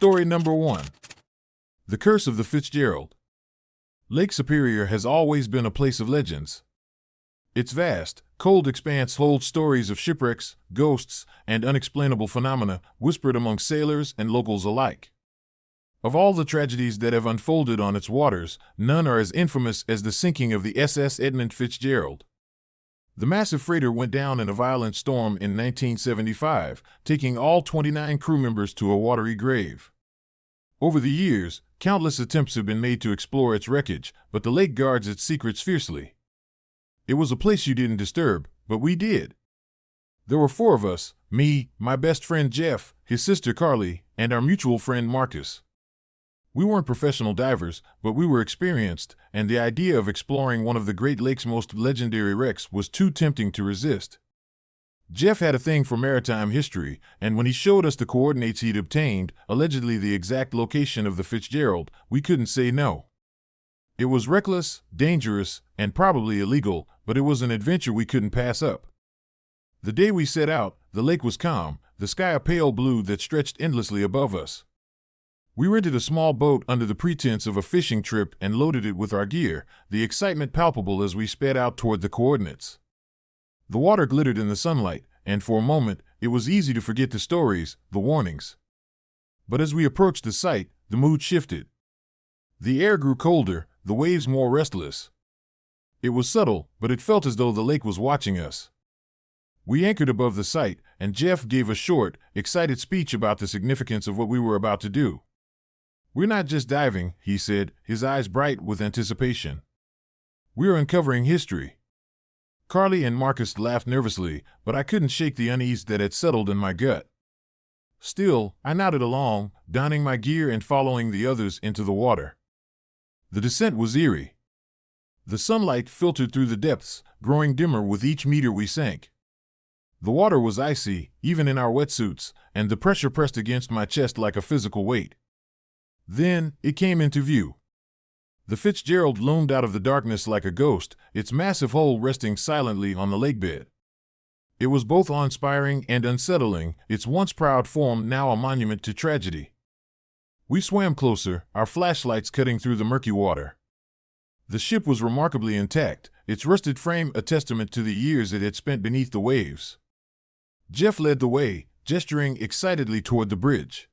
Story number 1. The Curse of the Fitzgerald. Lake Superior has always been a place of legends. Its vast, cold expanse holds stories of shipwrecks, ghosts, and unexplainable phenomena whispered among sailors and locals alike. Of all the tragedies that have unfolded on its waters, none are as infamous as the sinking of the SS Edmund Fitzgerald. The massive freighter went down in a violent storm in 1975, taking all 29 crew members to a watery grave. Over the years, countless attempts have been made to explore its wreckage, but the lake guards its secrets fiercely. It was a place you didn't disturb, but we did. There were 4 of us: me, my best friend Jeff, his sister Carly, and our mutual friend Marcus. We weren't professional divers, but we were experienced, and the idea of exploring one of the Great Lakes' most legendary wrecks was too tempting to resist. Jeff had a thing for maritime history, and when he showed us the coordinates he'd obtained, allegedly the exact location of the Fitzgerald, we couldn't say no. It was reckless, dangerous, and probably illegal, but it was an adventure we couldn't pass up. The day we set out, the lake was calm, the sky a pale blue that stretched endlessly above us. We rented a small boat under the pretense of a fishing trip and loaded it with our gear, the excitement palpable as we sped out toward the coordinates. The water glittered in the sunlight, and for a moment, it was easy to forget the stories, the warnings. But as we approached the site, the mood shifted. The air grew colder, the waves more restless. It was subtle, but it felt as though the lake was watching us. We anchored above the site, and Jeff gave a short, excited speech about the significance of what we were about to do. "We're not just diving," he said, his eyes bright with anticipation. "We're uncovering history." Carly and Marcus laughed nervously, but I couldn't shake the unease that had settled in my gut. Still, I nodded along, donning my gear and following the others into the water. The descent was eerie. The sunlight filtered through the depths, growing dimmer with each meter we sank. The water was icy, even in our wetsuits, and the pressure pressed against my chest like a physical weight. Then, it came into view. The Fitzgerald loomed out of the darkness like a ghost, its massive hull resting silently on the lakebed. It was both awe-inspiring and unsettling, its once proud form now a monument to tragedy. We swam closer, our flashlights cutting through the murky water. The ship was remarkably intact, its rusted frame a testament to the years it had spent beneath the waves. Jeff led the way, gesturing excitedly toward the bridge.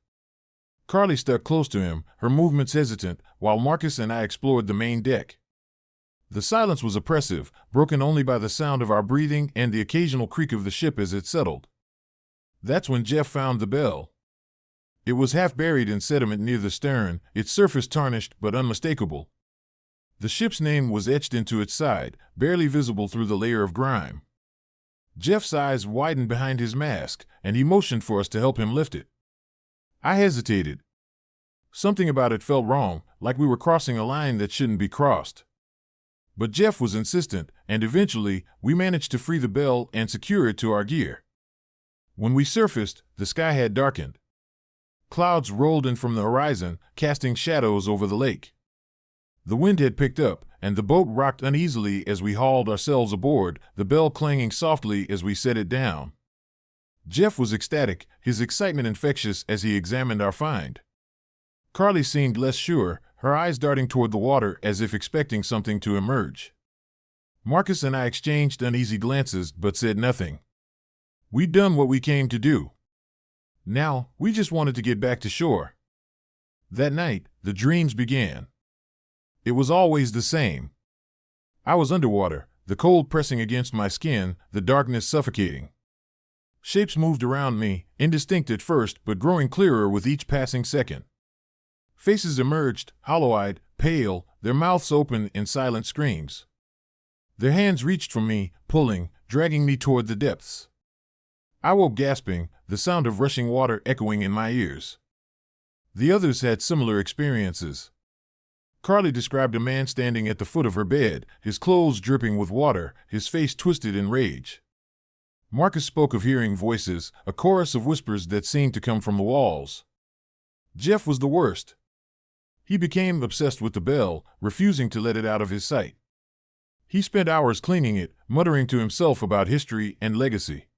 Carly stuck close to him, her movements hesitant, while Marcus and I explored the main deck. The silence was oppressive, broken only by the sound of our breathing and the occasional creak of the ship as it settled. That's when Jeff found the bell. It was half buried in sediment near the stern, its surface tarnished but unmistakable. The ship's name was etched into its side, barely visible through the layer of grime. Jeff's eyes widened behind his mask, and he motioned for us to help him lift it. I hesitated. Something about it felt wrong, like we were crossing a line that shouldn't be crossed. But Jeff was insistent, and eventually, we managed to free the bell and secure it to our gear. When we surfaced, the sky had darkened. Clouds rolled in from the horizon, casting shadows over the lake. The wind had picked up, and the boat rocked uneasily as we hauled ourselves aboard, the bell clanging softly as we set it down. Jeff was ecstatic, his excitement infectious as he examined our find. Carly seemed less sure, her eyes darting toward the water as if expecting something to emerge. Marcus and I exchanged uneasy glances but said nothing. We'd done what we came to do. Now, we just wanted to get back to shore. That night, the dreams began. It was always the same. I was underwater, the cold pressing against my skin, the darkness suffocating. Shapes moved around me, indistinct at first but growing clearer with each passing second. Faces emerged, hollow-eyed, pale, their mouths open in silent screams. Their hands reached for me, pulling, dragging me toward the depths. I woke gasping, the sound of rushing water echoing in my ears. The others had similar experiences. Carly described a man standing at the foot of her bed, his clothes dripping with water, his face twisted in rage. Marcus spoke of hearing voices, a chorus of whispers that seemed to come from the walls. Jeff was the worst. He became obsessed with the bell, refusing to let it out of his sight. He spent hours cleaning it, muttering to himself about history and legacy.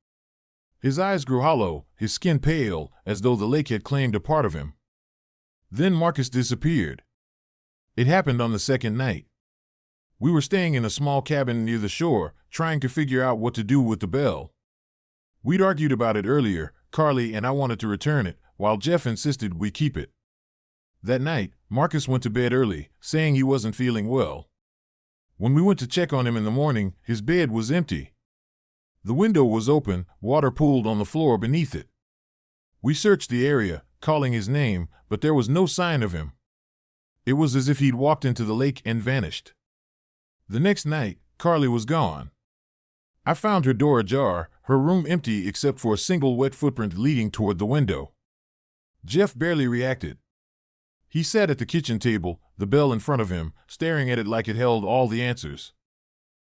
His eyes grew hollow, his skin pale, as though the lake had claimed a part of him. Then Marcus disappeared. It happened on the second night. We were staying in a small cabin near the shore, trying to figure out what to do with the bell. We'd argued about it earlier, Carly and I wanted to return it, while Jeff insisted we keep it. That night, Marcus went to bed early, saying he wasn't feeling well. When we went to check on him in the morning, his bed was empty. The window was open, water pooled on the floor beneath it. We searched the area, calling his name, but there was no sign of him. It was as if he'd walked into the lake and vanished. The next night, Carly was gone. I found her door ajar, her room empty except for a single wet footprint leading toward the window. Jeff barely reacted. He sat at the kitchen table, the bell in front of him, staring at it like it held all the answers.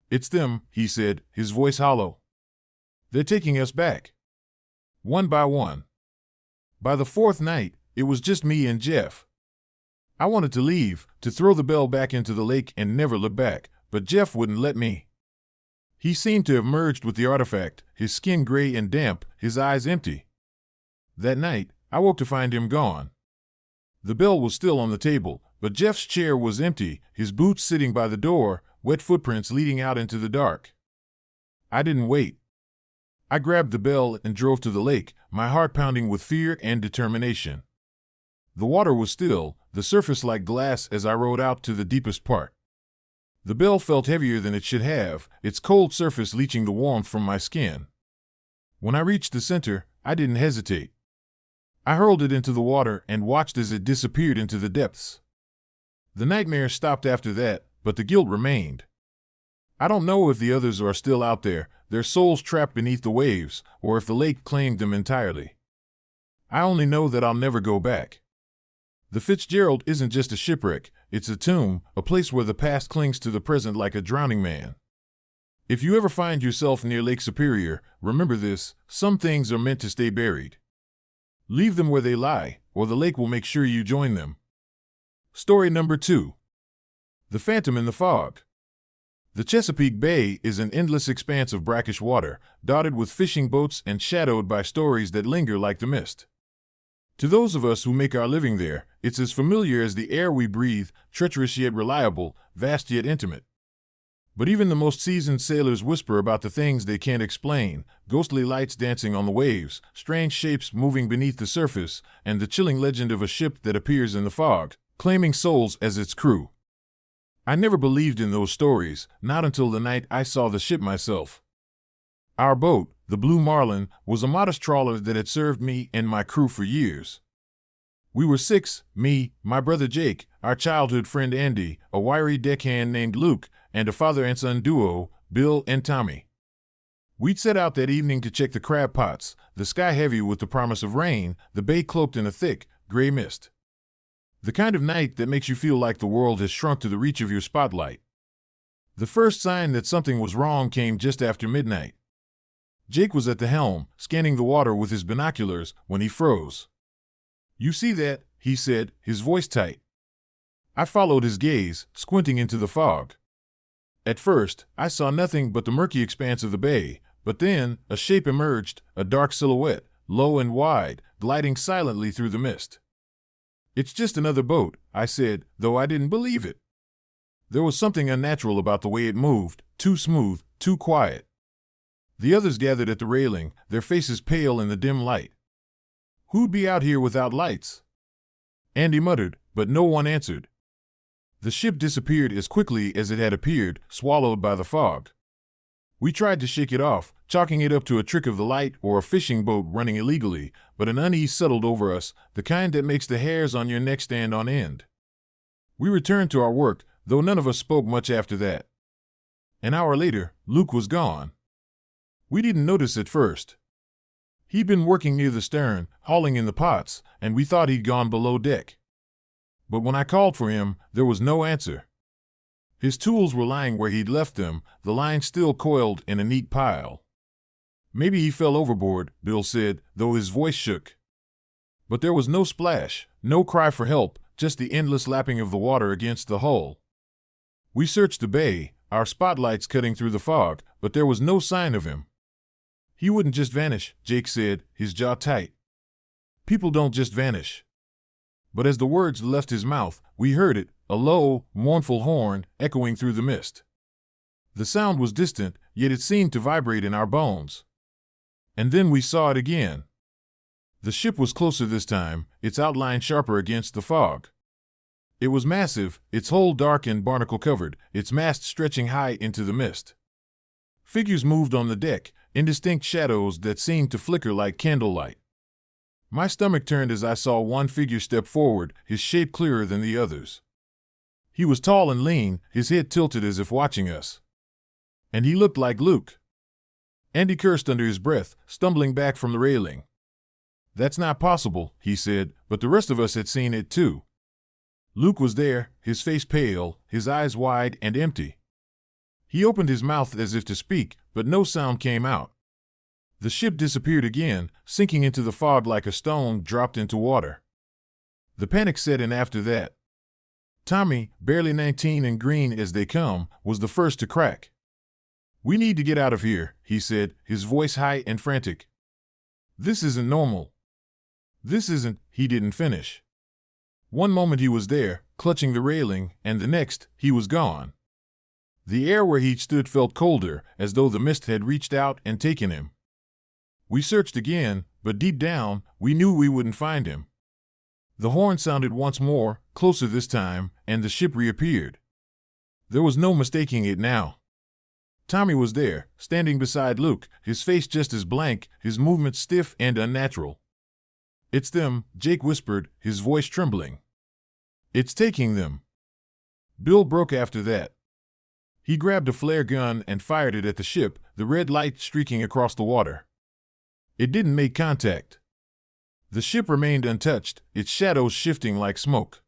"It's them," he said, his voice hollow. "They're taking us back. One by one." By the fourth night, it was just me and Jeff. I wanted to leave, to throw the bell back into the lake and never look back, but Jeff wouldn't let me. He seemed to have merged with the artifact, his skin gray and damp, his eyes empty. That night, I woke to find him gone. The bell was still on the table, but Jeff's chair was empty, his boots sitting by the door, wet footprints leading out into the dark. I didn't wait. I grabbed the bell and drove to the lake, my heart pounding with fear and determination. The water was still, the surface like glass as I rowed out to the deepest part. The bell felt heavier than it should have, its cold surface leaching the warmth from my skin. When I reached the center, I didn't hesitate. I hurled it into the water and watched as it disappeared into the depths. The nightmare stopped after that, but the guilt remained. I don't know if the others are still out there, their souls trapped beneath the waves, or if the lake claimed them entirely. I only know that I'll never go back. The Fitzgerald isn't just a shipwreck, it's a tomb, a place where the past clings to the present like a drowning man. If you ever find yourself near Lake Superior, remember this: some things are meant to stay buried. Leave them where they lie, or the lake will make sure you join them. Story number 2. The Phantom in the Fog. The Chesapeake Bay is an endless expanse of brackish water, dotted with fishing boats and shadowed by stories that linger like the mist. To those of us who make our living there, it's as familiar as the air we breathe, treacherous yet reliable, vast yet intimate. But even the most seasoned sailors whisper about the things they can't explain: ghostly lights dancing on the waves, strange shapes moving beneath the surface, and the chilling legend of a ship that appears in the fog, claiming souls as its crew. I never believed in those stories, not until the night I saw the ship myself. Our boat, the Blue Marlin, was a modest trawler that had served me and my crew for years. We were 6, me, my brother Jake, our childhood friend Andy, a wiry deckhand named Luke, and a father and son duo, Bill and Tommy. We'd set out that evening to check the crab pots, the sky heavy with the promise of rain, the bay cloaked in a thick, gray mist. The kind of night that makes you feel like the world has shrunk to the reach of your spotlight. The first sign that something was wrong came just after midnight. Jake was at the helm, scanning the water with his binoculars, when he froze. "You see that?" he said, his voice tight. I followed his gaze, squinting into the fog. At first, I saw nothing but the murky expanse of the bay, but then a shape emerged, a dark silhouette, low and wide, gliding silently through the mist. "It's just another boat," I said, though I didn't believe it. There was something unnatural about the way it moved, too smooth, too quiet. The others gathered at the railing, their faces pale in the dim light. "Who'd be out here without lights?" Andy muttered, but no one answered. The ship disappeared as quickly as it had appeared, swallowed by the fog. We tried to shake it off, chalking it up to a trick of the light or a fishing boat running illegally, but an unease settled over us, the kind that makes the hairs on your neck stand on end. We returned to our work, though none of us spoke much after that. An hour later, Luke was gone. We didn't notice at first. He'd been working near the stern, hauling in the pots, and we thought he'd gone below deck. But when I called for him, there was no answer. His tools were lying where he'd left them, the line still coiled in a neat pile. "Maybe he fell overboard," Bill said, though his voice shook. But there was no splash, no cry for help, just the endless lapping of the water against the hull. We searched the bay, our spotlights cutting through the fog, but there was no sign of him. "He wouldn't just vanish," Jake said, his jaw tight. "People don't just vanish." but as the words left his mouth, we heard it, a low, mournful horn, echoing through the mist. The sound was distant, yet it seemed to vibrate in our bones. And then we saw it again. The ship was closer this time, its outline sharper against the fog. It was massive, its hull dark and barnacle-covered, its mast stretching high into the mist. Figures moved on the deck, indistinct shadows that seemed to flicker like candlelight. My stomach turned as I saw one figure step forward, his shape clearer than the others. He was tall and lean, his head tilted as if watching us. And he looked like Luke. Andy cursed under his breath, stumbling back from the railing. "That's not possible," he said, but the rest of us had seen it too. Luke was there, his face pale, his eyes wide and empty. He opened his mouth as if to speak, but no sound came out. The ship disappeared again, sinking into the fog like a stone dropped into water. The panic set in after that. Tommy, barely 19 and green as they come, was the first to crack. "We need to get out of here," he said, his voice high and frantic. "This isn't normal." "This isn't," he didn't finish. One moment he was there, clutching the railing, and the next, he was gone. The air where he'd stood felt colder, as though the mist had reached out and taken him. We searched again, but deep down, we knew we wouldn't find him. The horn sounded once more, closer this time, and the ship reappeared. There was no mistaking it now. Tommy was there, standing beside Luke, his face just as blank, his movements stiff and unnatural. "It's them," Jake whispered, his voice trembling. "It's taking them." Bill broke after that. He grabbed a flare gun and fired it at the ship, the red light streaking across the water. It didn't make contact. The ship remained untouched, its shadows shifting like smoke.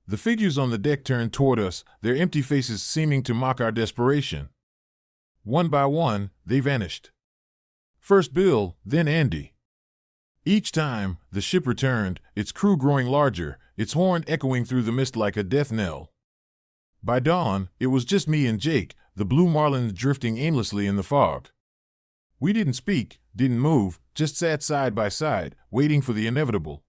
The figures on the deck turned toward us, their empty faces seeming to mock our desperation. One by one, they vanished. First Bill, then Andy. Each time, the ship returned, its crew growing larger, its horn echoing through the mist like a death knell. By dawn, it was just me and Jake, the blue marlins drifting aimlessly in the fog. We didn't speak, didn't move, just sat side by side, waiting for the inevitable.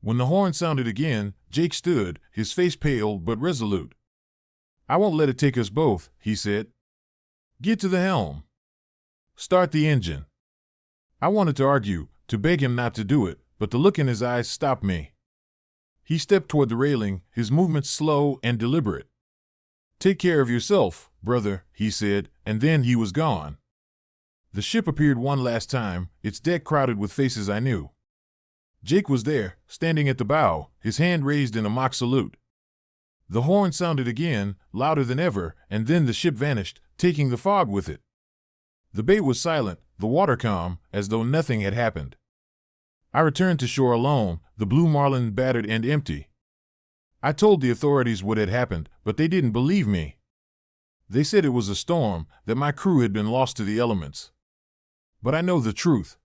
When the horn sounded again, Jake stood, his face pale but resolute. "I won't let it take us both," he said. "Get to the helm. Start the engine." I wanted to argue, to beg him not to do it, but the look in his eyes stopped me. He stepped toward the railing, his movements slow and deliberate. "Take care of yourself, brother," he said, and then he was gone. The ship appeared one last time, its deck crowded with faces I knew. Jake was there, standing at the bow, his hand raised in a mock salute. The horn sounded again, louder than ever, and then the ship vanished, taking the fog with it. The bay was silent, the water calm, as though nothing had happened. I returned to shore alone, the blue marlin battered and empty. I told the authorities what had happened, but they didn't believe me. They said it was a storm, that my crew had been lost to the elements. But I know the truth.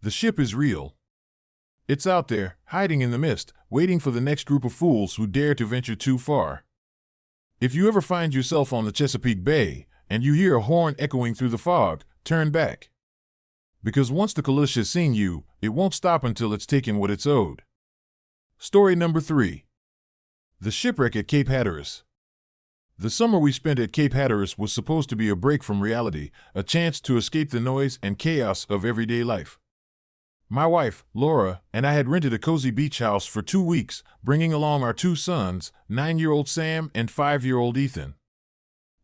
The ship is real. It's out there, hiding in the mist, waiting for the next group of fools who dare to venture too far. If you ever find yourself on the Chesapeake Bay, and you hear a horn echoing through the fog, turn back. Because once the Kalish has seen you, it won't stop until it's taken what it's owed. Story number 3. The Shipwreck at Cape Hatteras. The summer we spent at Cape Hatteras was supposed to be a break from reality, a chance to escape the noise and chaos of everyday life. My wife, Laura, and I had rented a cozy beach house for 2 weeks, bringing along our 2 sons, 9-year-old Sam and 5-year-old Ethan.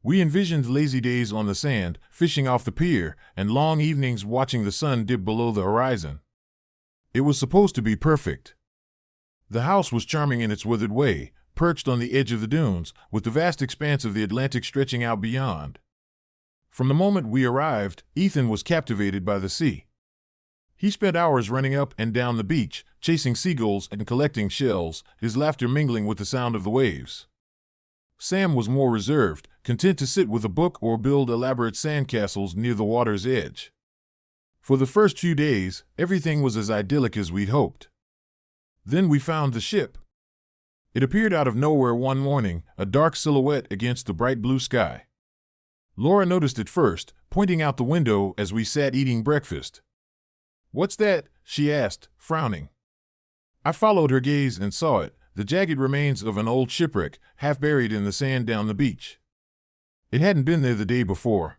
We envisioned lazy days on the sand, fishing off the pier, and long evenings watching the sun dip below the horizon. It was supposed to be perfect. The house was charming in its withered way, perched on the edge of the dunes, with the vast expanse of the Atlantic stretching out beyond. From the moment we arrived, Ethan was captivated by the sea. He spent hours running up and down the beach, chasing seagulls and collecting shells, his laughter mingling with the sound of the waves. Sam was more reserved, content to sit with a book or build elaborate sandcastles near the water's edge. For the first few days, everything was as idyllic as we'd hoped. Then we found the ship. It appeared out of nowhere one morning, a dark silhouette against the bright blue sky. Laura noticed it first, pointing out the window as we sat eating breakfast. "What's that?" she asked, frowning. I followed her gaze and saw it, the jagged remains of an old shipwreck, half buried in the sand down the beach. It hadn't been there the day before.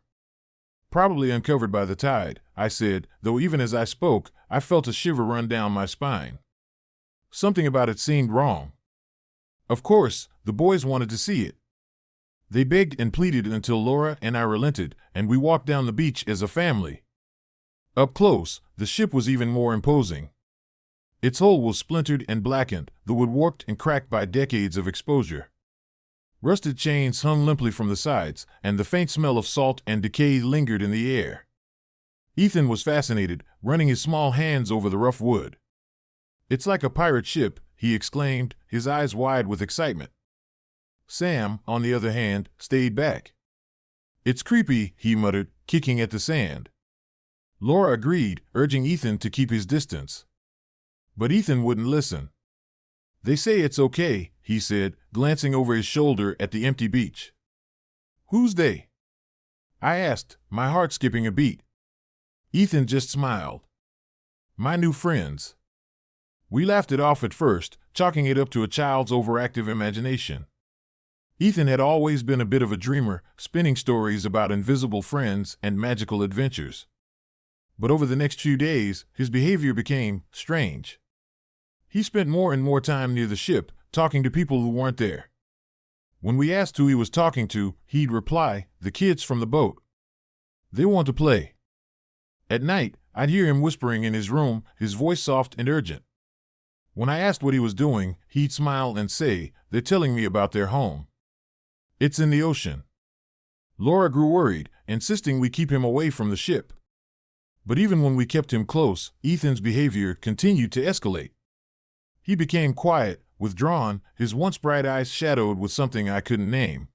Probably uncovered by the tide, I said, though even as I spoke, I felt a shiver run down my spine. Something about it seemed wrong. Of course, the boys wanted to see it. They begged and pleaded until Laura and I relented, and we walked down the beach as a family. Up close, the ship was even more imposing. Its hull was splintered and blackened, the wood warped and cracked by decades of exposure. Rusted chains hung limply from the sides, and the faint smell of salt and decay lingered in the air. Ethan was fascinated, running his small hands over the rough wood. "It's like a pirate ship," he exclaimed, his eyes wide with excitement. Sam, on the other hand, stayed back. "It's creepy," he muttered, kicking at the sand. Laura agreed, urging Ethan to keep his distance. But Ethan wouldn't listen. "They say it's okay," he said, glancing over his shoulder at the empty beach. "Who's they?" I asked, my heart skipping a beat. Ethan just smiled. "My new friends." We laughed it off at first, chalking it up to a child's overactive imagination. Ethan had always been a bit of a dreamer, spinning stories about invisible friends and magical adventures. But over the next few days, his behavior became strange. He spent more and more time near the ship, talking to people who weren't there. When we asked who he was talking to, he'd reply, "The kids from the boat. They want to play." At night, I'd hear him whispering in his room, his voice soft and urgent. When I asked what he was doing, he'd smile and say, "They're telling me about their home. It's in the ocean." Laura grew worried, insisting we keep him away from the ship. But even when we kept him close, Ethan's behavior continued to escalate. He became quiet, withdrawn, his once bright eyes shadowed with something I couldn't name.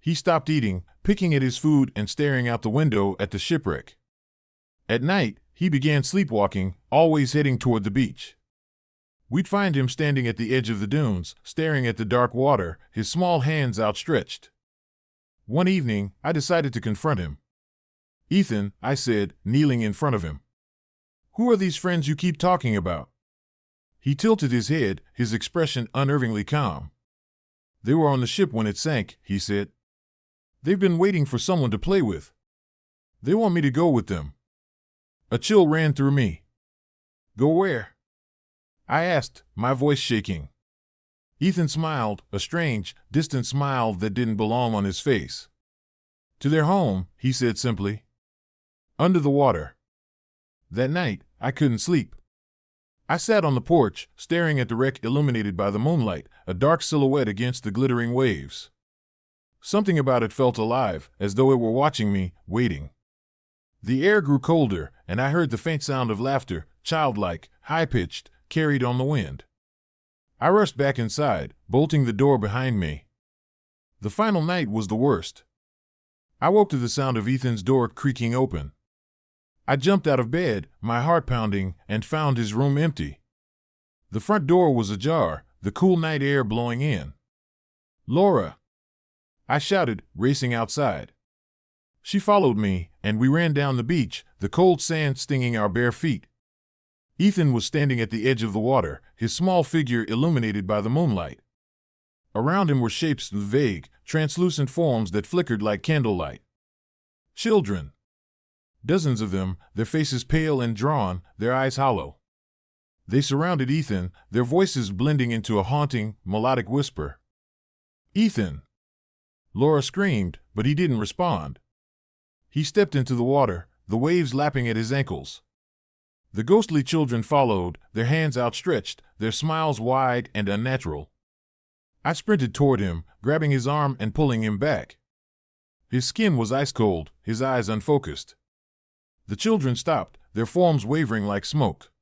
He stopped eating, picking at his food and staring out the window at the shipwreck. At night, he began sleepwalking, always heading toward the beach. We'd find him standing at the edge of the dunes, staring at the dark water, his small hands outstretched. One evening, I decided to confront him. "Ethan," I said, kneeling in front of him, "who are these friends you keep talking about?" He tilted his head, his expression unnervingly calm. "They were on the ship when it sank," he said. "They've been waiting for someone to play with. They want me to go with them." A chill ran through me. "Go where?" I asked, my voice shaking. Ethan smiled, a strange, distant smile that didn't belong on his face. "To their home," he said simply. "Under the water." That night, I couldn't sleep. I sat on the porch, staring at the wreck illuminated by the moonlight, a dark silhouette against the glittering waves. Something about it felt alive, as though it were watching me, waiting. The air grew colder, and I heard the faint sound of laughter, childlike, high-pitched, carried on the wind. I rushed back inside, bolting the door behind me. The final night was the worst. I woke to the sound of Ethan's door creaking open. I jumped out of bed, my heart pounding, and found his room empty. The front door was ajar, the cool night air blowing in. "Laura!" I shouted, racing outside. She followed me, and we ran down the beach, the cold sand stinging our bare feet. Ethan was standing at the edge of the water, his small figure illuminated by the moonlight. Around him were shapes, vague, translucent forms that flickered like candlelight. Children. Dozens of them, their faces pale and drawn, their eyes hollow. They surrounded Ethan, their voices blending into a haunting, melodic whisper. "Ethan!" Laura screamed, but he didn't respond. He stepped into the water, the waves lapping at his ankles. The ghostly children followed, their hands outstretched, their smiles wide and unnatural. I sprinted toward him, grabbing his arm and pulling him back. His skin was ice cold, his eyes unfocused. The children stopped, their forms wavering like smoke.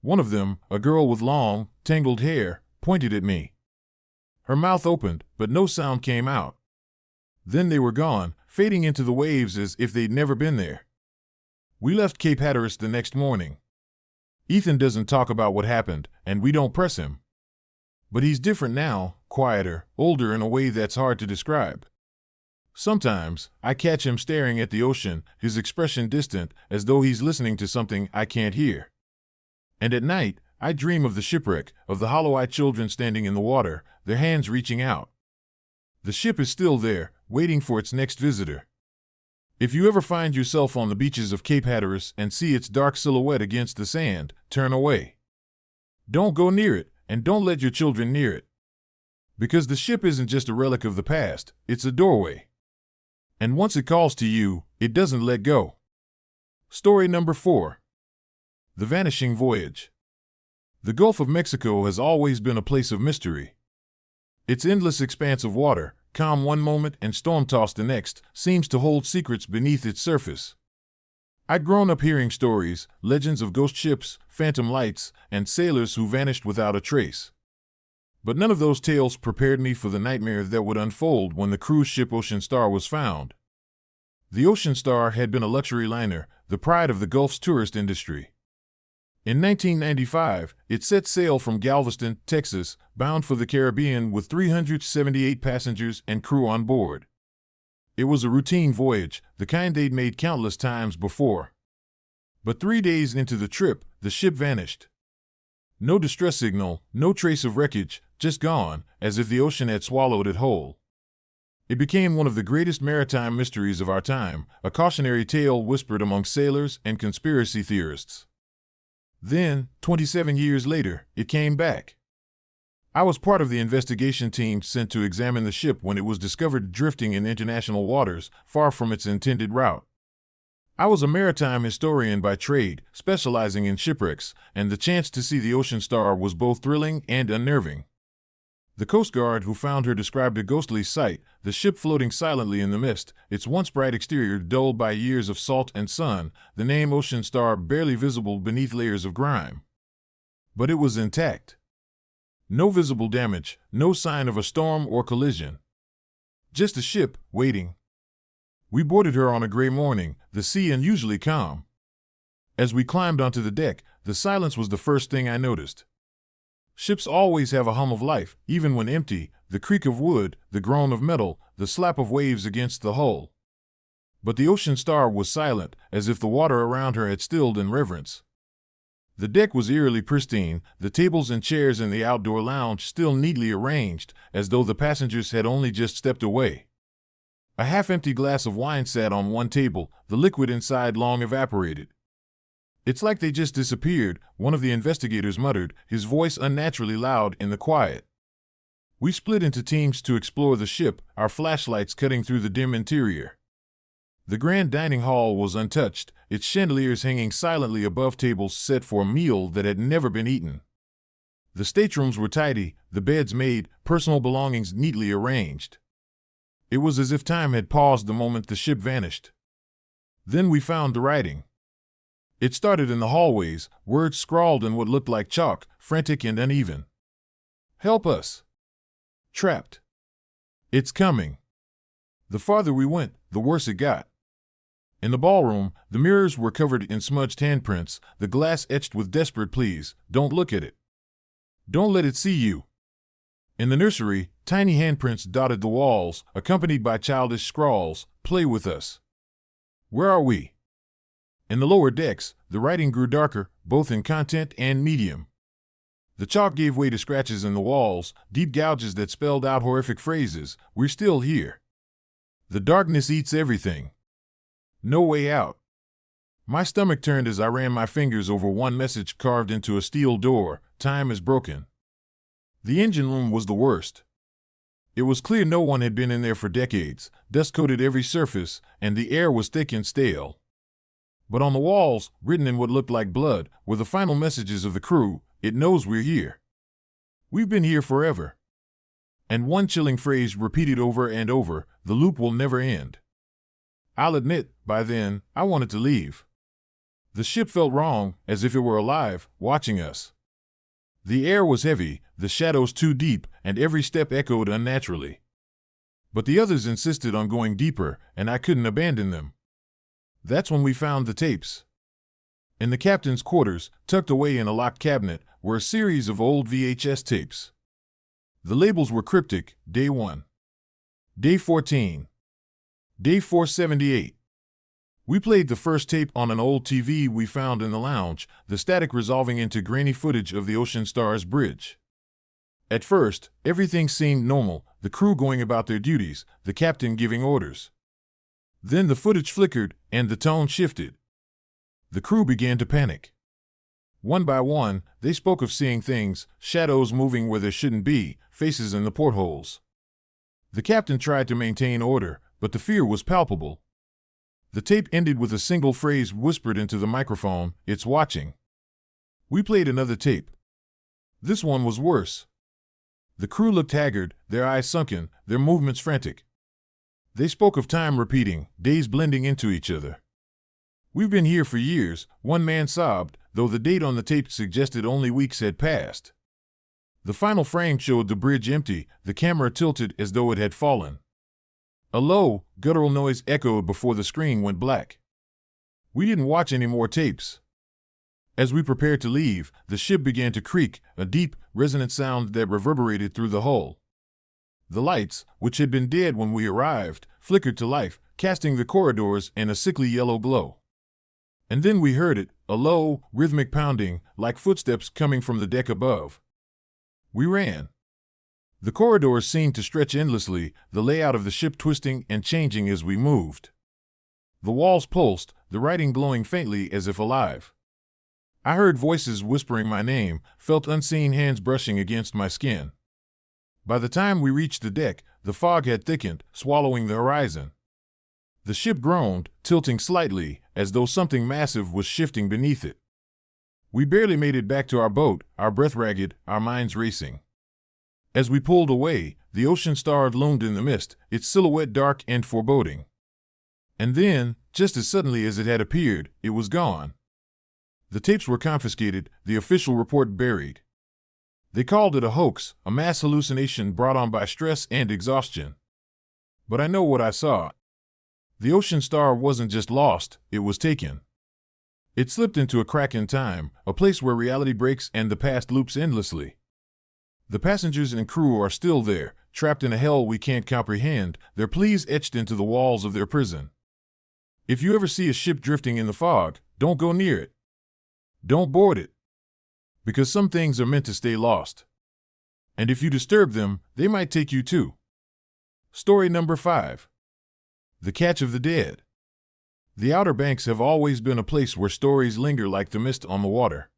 One of them, a girl with long, tangled hair, pointed at me. Her mouth opened, but no sound came out. Then they were gone, fading into the waves as if they'd never been there. We left Cape Hatteras the next morning. Ethan doesn't talk about what happened, and we don't press him. But he's different now, quieter, older in a way that's hard to describe. Sometimes, I catch him staring at the ocean, his expression distant, as though he's listening to something I can't hear. And at night, I dream of the shipwreck, of the hollow-eyed children standing in the water, their hands reaching out. The ship is still there, waiting for its next visitor. If you ever find yourself on the beaches of Cape Hatteras and see its dark silhouette against the sand, turn away. Don't go near it, and don't let your children near it. Because the ship isn't just a relic of the past, it's a doorway. And once it calls to you, it doesn't let go. Story number 4. The Vanishing Voyage. The Gulf of Mexico has always been a place of mystery. Its endless expanse of water, calm one moment and storm-tossed the next, seems to hold secrets beneath its surface. I'd grown up hearing stories, legends of ghost ships, phantom lights, and sailors who vanished without a trace. But none of those tales prepared me for the nightmare that would unfold when the cruise ship Ocean Star was found. The Ocean Star had been a luxury liner, the pride of the Gulf's tourist industry. In 1995, it set sail from Galveston, Texas, bound for the Caribbean with 378 passengers and crew on board. It was a routine voyage, the kind they'd made countless times before. But 3 days into the trip, the ship vanished. No distress signal, no trace of wreckage, just gone, as if the ocean had swallowed it whole. It became one of the greatest maritime mysteries of our time, a cautionary tale whispered among sailors and conspiracy theorists. Then, 27 years later, it came back. I was part of the investigation team sent to examine the ship when it was discovered drifting in international waters, far from its intended route. I was a maritime historian by trade, specializing in shipwrecks, and the chance to see the Ocean Star was both thrilling and unnerving. The Coast Guard who found her described a ghostly sight, the ship floating silently in the mist, its once bright exterior dulled by years of salt and sun, the name Ocean Star barely visible beneath layers of grime. But it was intact. No visible damage, no sign of a storm or collision. Just a ship, waiting. We boarded her on a gray morning, the sea unusually calm. As we climbed onto the deck, the silence was the first thing I noticed. Ships always have a hum of life, even when empty, the creak of wood, the groan of metal, the slap of waves against the hull. But the Ocean Star was silent, as if the water around her had stilled in reverence. The deck was eerily pristine, the tables and chairs in the outdoor lounge still neatly arranged, as though the passengers had only just stepped away. A half-empty glass of wine sat on one table, the liquid inside long evaporated. "It's like they just disappeared," one of the investigators muttered, his voice unnaturally loud in the quiet. We split into teams to explore the ship, our flashlights cutting through the dim interior. The grand dining hall was untouched, its chandeliers hanging silently above tables set for a meal that had never been eaten. The staterooms were tidy, the beds made, personal belongings neatly arranged. It was as if time had paused the moment the ship vanished. Then we found the writing. It started in the hallways, words scrawled in what looked like chalk, frantic and uneven. "Help us. Trapped. It's coming." The farther we went, the worse it got. In the ballroom, the mirrors were covered in smudged handprints, the glass etched with desperate pleas, "Don't look at it. Don't let it see you." In the nursery, tiny handprints dotted the walls, accompanied by childish scrawls, "Play with us." Where are we? In the lower decks, the writing grew darker, both in content and medium. The chalk gave way to scratches in the walls, deep gouges that spelled out horrific phrases, "We're still here. The darkness eats everything. No way out." My stomach turned as I ran my fingers over one message carved into a steel door, "Time is broken." The engine room was the worst. It was clear no one had been in there for decades, dust coated every surface, and the air was thick and stale. But on the walls, written in what looked like blood, were the final messages of the crew, "It knows we're here. We've been here forever." And one chilling phrase repeated over and over, "The loop will never end." I'll admit, by then, I wanted to leave. The ship felt wrong, as if it were alive, watching us. The air was heavy, the shadows too deep, and every step echoed unnaturally. But the others insisted on going deeper, and I couldn't abandon them. That's when we found the tapes. In the captain's quarters, tucked away in a locked cabinet, were a series of old VHS tapes. The labels were cryptic: Day 1, Day 14, Day 478. We played the first tape on an old TV we found in the lounge, the static resolving into grainy footage of the Ocean Star's bridge. At first, everything seemed normal, the crew going about their duties, the captain giving orders. Then the footage flickered, and the tone shifted. The crew began to panic. One by one, they spoke of seeing things, shadows moving where there shouldn't be, faces in the portholes. The captain tried to maintain order, but the fear was palpable. The tape ended with a single phrase whispered into the microphone, "It's watching." We played another tape. This one was worse. The crew looked haggard, their eyes sunken, their movements frantic. They spoke of time repeating, days blending into each other. "We've been here for years," one man sobbed, though the date on the tape suggested only weeks had passed. The final frame showed the bridge empty, the camera tilted as though it had fallen. A low, guttural noise echoed before the screen went black. We didn't watch any more tapes. As we prepared to leave, the ship began to creak, a deep, resonant sound that reverberated through the hull. The lights, which had been dead when we arrived, flickered to life, casting the corridors in a sickly yellow glow. And then we heard it, a low, rhythmic pounding, like footsteps coming from the deck above. We ran. The corridors seemed to stretch endlessly, the layout of the ship twisting and changing as we moved. The walls pulsed, the writing glowing faintly as if alive. I heard voices whispering my name, felt unseen hands brushing against my skin. By the time we reached the deck, the fog had thickened, swallowing the horizon. The ship groaned, tilting slightly, as though something massive was shifting beneath it. We barely made it back to our boat, our breath ragged, our minds racing. As we pulled away, the Ocean Star loomed in the mist, its silhouette dark and foreboding. And then, just as suddenly as it had appeared, it was gone. The tapes were confiscated, the official report buried. They called it a hoax, a mass hallucination brought on by stress and exhaustion. But I know what I saw. The Ocean Star wasn't just lost, it was taken. It slipped into a crack in time, a place where reality breaks and the past loops endlessly. The passengers and crew are still there, trapped in a hell we can't comprehend, their pleas etched into the walls of their prison. If you ever see a ship drifting in the fog, don't go near it. Don't board it. Because some things are meant to stay lost. And if you disturb them, they might take you too. Story number 5. The Catch of the Dead. The Outer Banks have always been a place where stories linger like the mist on the water.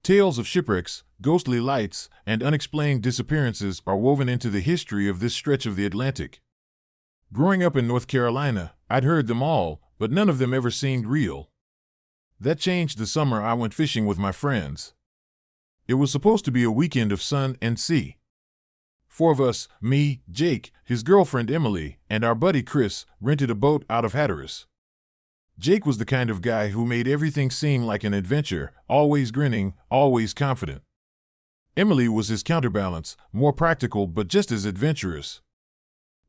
Tales of shipwrecks, ghostly lights, and unexplained disappearances are woven into the history of this stretch of the Atlantic. Growing up in North Carolina, I'd heard them all, but none of them ever seemed real. That changed the summer I went fishing with my friends. It was supposed to be a weekend of sun and sea. 4 of us, me, Jake, his girlfriend Emily, and our buddy Chris, rented a boat out of Hatteras. Jake was the kind of guy who made everything seem like an adventure, always grinning, always confident. Emily was his counterbalance, more practical but just as adventurous.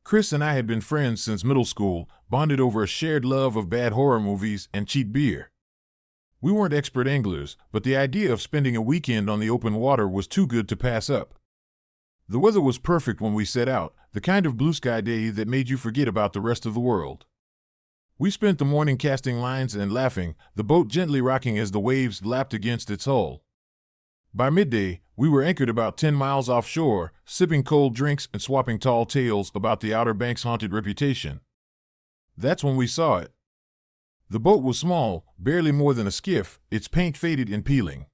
Chris and I had been friends since middle school, bonded over a shared love of bad horror movies and cheap beer. We weren't expert anglers, but the idea of spending a weekend on the open water was too good to pass up. The weather was perfect when we set out, the kind of blue sky day that made you forget about the rest of the world. We spent the morning casting lines and laughing, the boat gently rocking as the waves lapped against its hull. By midday, we were anchored about 10 miles offshore, sipping cold drinks and swapping tall tales about the Outer Banks' haunted reputation. That's when we saw it. The boat was small, barely more than a skiff, its paint faded and peeling.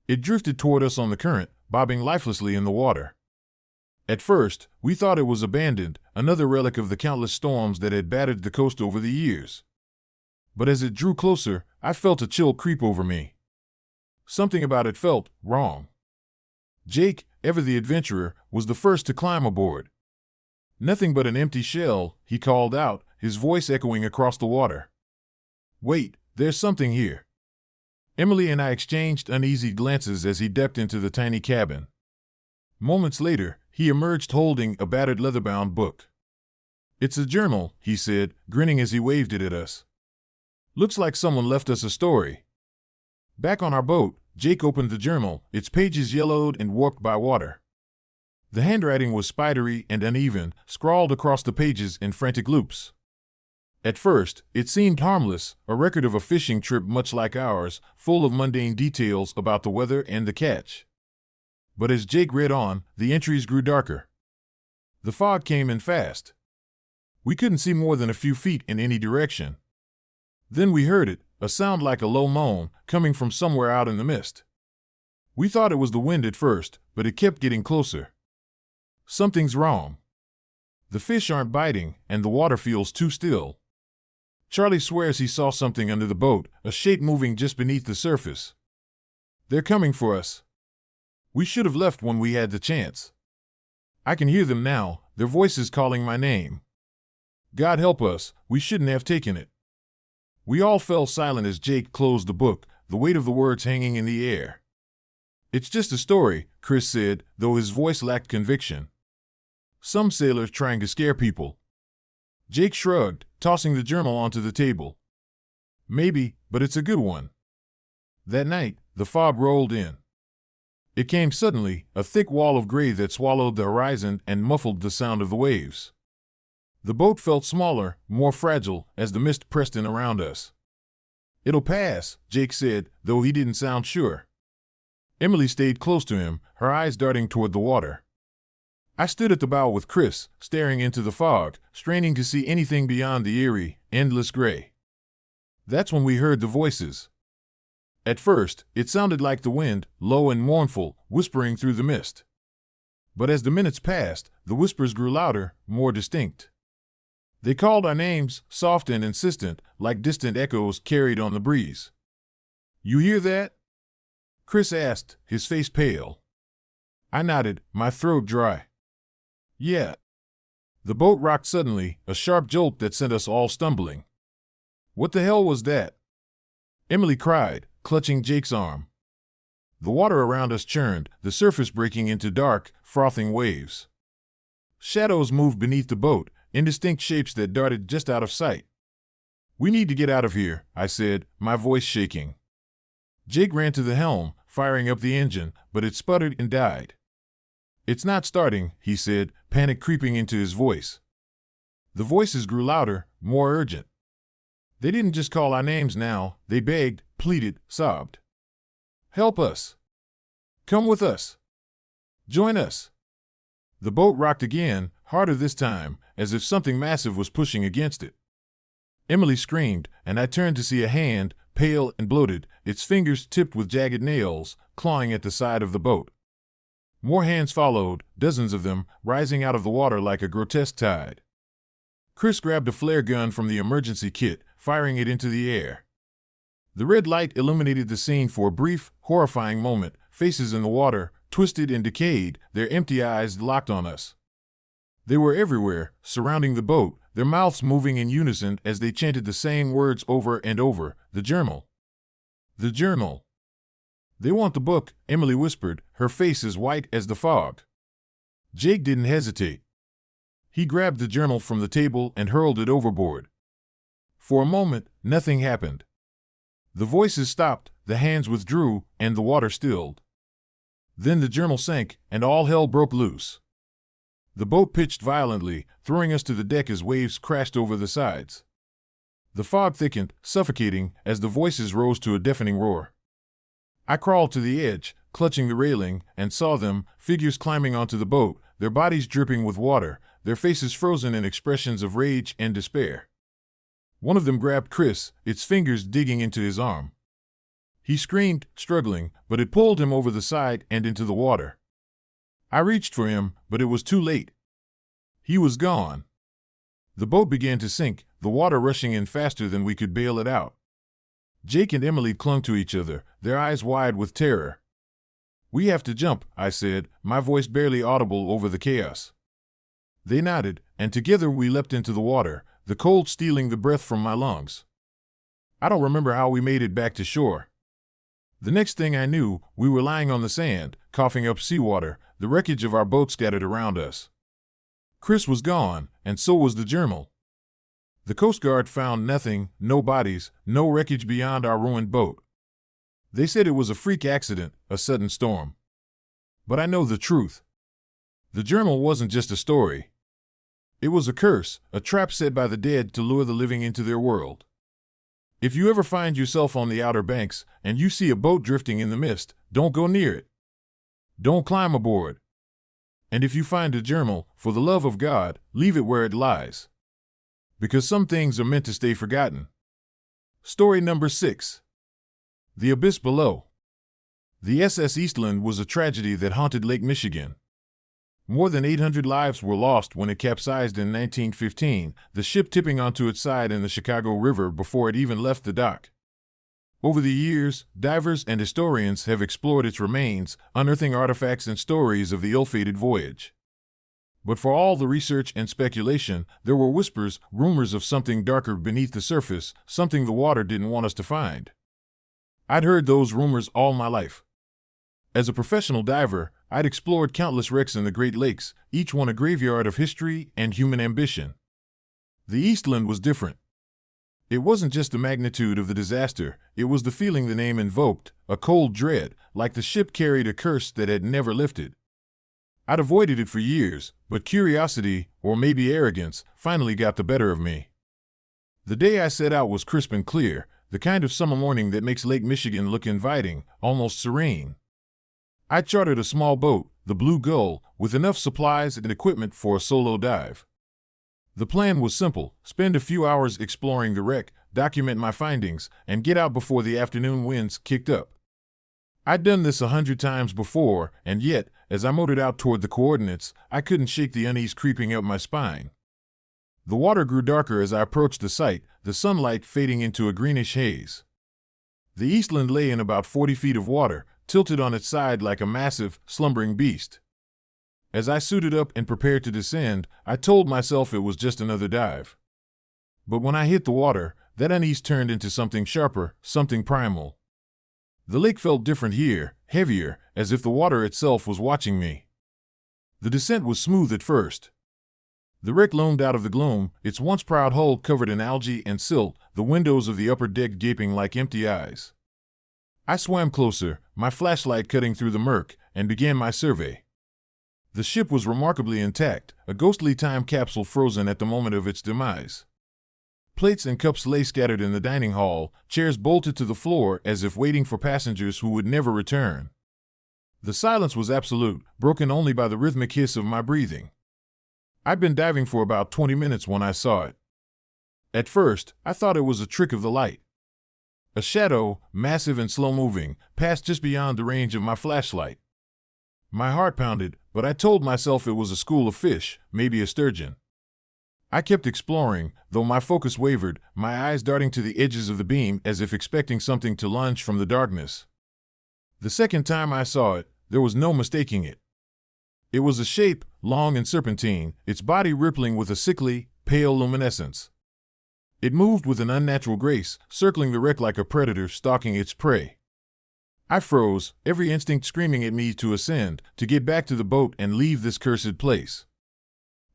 It drifted toward us on the current, bobbing lifelessly in the water. At first, we thought it was abandoned, another relic of the countless storms that had battered the coast over the years. But as it drew closer, I felt a chill creep over me. Something about it felt wrong. Jake, ever the adventurer, was the first to climb aboard. "Nothing but an empty shell," he called out, his voice echoing across the water. "Wait, there's something here." Emily and I exchanged uneasy glances as he ducked into the tiny cabin. Moments later, he emerged holding a battered leather-bound book. "It's a journal," he said, grinning as he waved it at us. "Looks like someone left us a story." Back on our boat, Jake opened the journal, its pages yellowed and warped by water. The handwriting was spidery and uneven, scrawled across the pages in frantic loops. At first, it seemed harmless, a record of a fishing trip much like ours, full of mundane details about the weather and the catch. But as Jake read on, the entries grew darker. The fog came in fast. We couldn't see more than a few feet in any direction. Then we heard it, a sound like a low moan, coming from somewhere out in the mist. We thought it was the wind at first, but it kept getting closer. Something's wrong. The fish aren't biting, and the water feels too still. Charlie swears he saw something under the boat, a shape moving just beneath the surface. They're coming for us. We should have left when we had the chance. I can hear them now, their voices calling my name. God help us, we shouldn't have taken it. We all fell silent as Jake closed the book, the weight of the words hanging in the air. It's just a story, Chris said, though his voice lacked conviction. Some sailors trying to scare people. Jake shrugged, tossing the journal onto the table. Maybe, but it's a good one. That night, the fog rolled in. It came suddenly, a thick wall of gray that swallowed the horizon and muffled the sound of the waves. The boat felt smaller, more fragile, as the mist pressed in around us. It'll pass, Jake said, though he didn't sound sure. Emily stayed close to him, her eyes darting toward the water. I stood at the bow with Chris, staring into the fog, straining to see anything beyond the eerie, endless gray. That's when we heard the voices. At first, it sounded like the wind, low and mournful, whispering through the mist. But as the minutes passed, the whispers grew louder, more distinct. They called our names, soft and insistent, like distant echoes carried on the breeze. You hear that? Chris asked, his face pale. I nodded, my throat dry. Yeah. The boat rocked suddenly, a sharp jolt that sent us all stumbling. What the hell was that? Emily cried, clutching Jake's arm. The water around us churned, the surface breaking into dark, frothing waves. Shadows moved beneath the boat, indistinct shapes that darted just out of sight. We need to get out of here, I said, my voice shaking. Jake ran to the helm, firing up the engine, but it sputtered and died. It's not starting, he said, panic creeping into his voice. The voices grew louder, more urgent. They didn't just call our names now, they begged, pleaded, sobbed. Help us. Come with us. Join us. The boat rocked again, harder this time, as if something massive was pushing against it. Emily screamed, and I turned to see a hand, pale and bloated, its fingers tipped with jagged nails, clawing at the side of the boat. More hands followed, dozens of them, rising out of the water like a grotesque tide. Chris grabbed a flare gun from the emergency kit, firing it into the air. The red light illuminated the scene for a brief, horrifying moment, faces in the water, twisted and decayed, their empty eyes locked on us. They were everywhere, surrounding the boat, their mouths moving in unison as they chanted the same words over and over, the journal. The journal. They want the book, Emily whispered, her face as white as the fog. Jake didn't hesitate. He grabbed the journal from the table and hurled it overboard. For a moment, nothing happened. The voices stopped, the hands withdrew, and the water stilled. Then the journal sank, and all hell broke loose. The boat pitched violently, throwing us to the deck as waves crashed over the sides. The fog thickened, suffocating, as the voices rose to a deafening roar. I crawled to the edge, clutching the railing, and saw them, figures climbing onto the boat, their bodies dripping with water, their faces frozen in expressions of rage and despair. One of them grabbed Chris, its fingers digging into his arm. He screamed, struggling, but it pulled him over the side and into the water. I reached for him, but it was too late. He was gone. The boat began to sink, the water rushing in faster than we could bail it out. Jake and Emily clung to each other, their eyes wide with terror. We have to jump, I said, my voice barely audible over the chaos. They nodded, and together we leapt into the water, the cold stealing the breath from my lungs. I don't remember how we made it back to shore. The next thing I knew, we were lying on the sand, coughing up seawater, the wreckage of our boat scattered around us. Chris was gone, and so was the journal. The Coast Guard found nothing, no bodies, no wreckage beyond our ruined boat. They said it was a freak accident, a sudden storm. But I know the truth. The journal wasn't just a story. It was a curse, a trap set by the dead to lure the living into their world. If you ever find yourself on the Outer Banks and you see a boat drifting in the mist, don't go near it. Don't climb aboard. And if you find a journal, for the love of God, leave it where it lies. Because some things are meant to stay forgotten. Story number 6. The Abyss Below. The SS Eastland was a tragedy that haunted Lake Michigan. More than 800 lives were lost when it capsized in 1915, the ship tipping onto its side in the Chicago River before it even left the dock. Over the years, divers and historians have explored its remains, unearthing artifacts and stories of the ill-fated voyage. But for all the research and speculation, there were whispers, rumors of something darker beneath the surface, something the water didn't want us to find. I'd heard those rumors all my life. As a professional diver, I'd explored countless wrecks in the Great Lakes, each one a graveyard of history and human ambition. The Eastland was different. It wasn't just the magnitude of the disaster, it was the feeling the name invoked, a cold dread, like the ship carried a curse that had never lifted. I'd avoided it for years, but curiosity, or maybe arrogance, finally got the better of me. The day I set out was crisp and clear, the kind of summer morning that makes Lake Michigan look inviting, almost serene. I chartered a small boat, the Blue Gull, with enough supplies and equipment for a solo dive. The plan was simple: spend a few hours exploring the wreck, document my findings, and get out before the afternoon winds kicked up. I'd done this 100 times before, and yet, as I motored out toward the coordinates, I couldn't shake the unease creeping up my spine. The water grew darker as I approached the site, the sunlight fading into a greenish haze. The Eastland lay in about 40 feet of water, tilted on its side like a massive, slumbering beast. As I suited up and prepared to descend, I told myself it was just another dive. But when I hit the water, that unease turned into something sharper, something primal. The lake felt different here, heavier, as if the water itself was watching me. The descent was smooth at first. The wreck loomed out of the gloom, its once proud hull covered in algae and silt, the windows of the upper deck gaping like empty eyes. I swam closer, my flashlight cutting through the murk, and began my survey. The ship was remarkably intact, a ghostly time capsule frozen at the moment of its demise. Plates and cups lay scattered in the dining hall, chairs bolted to the floor as if waiting for passengers who would never return. The silence was absolute, broken only by the rhythmic hiss of my breathing. I'd been diving for about 20 minutes when I saw it. At first, I thought it was a trick of the light. A shadow, massive and slow-moving, passed just beyond the range of my flashlight. My heart pounded, but I told myself it was a school of fish, maybe a sturgeon. I kept exploring, though my focus wavered, my eyes darting to the edges of the beam as if expecting something to lunge from the darkness. The second time I saw it, there was no mistaking it. It was a shape, long and serpentine, its body rippling with a sickly, pale luminescence. It moved with an unnatural grace, circling the wreck like a predator stalking its prey. I froze, every instinct screaming at me to ascend, to get back to the boat and leave this cursed place.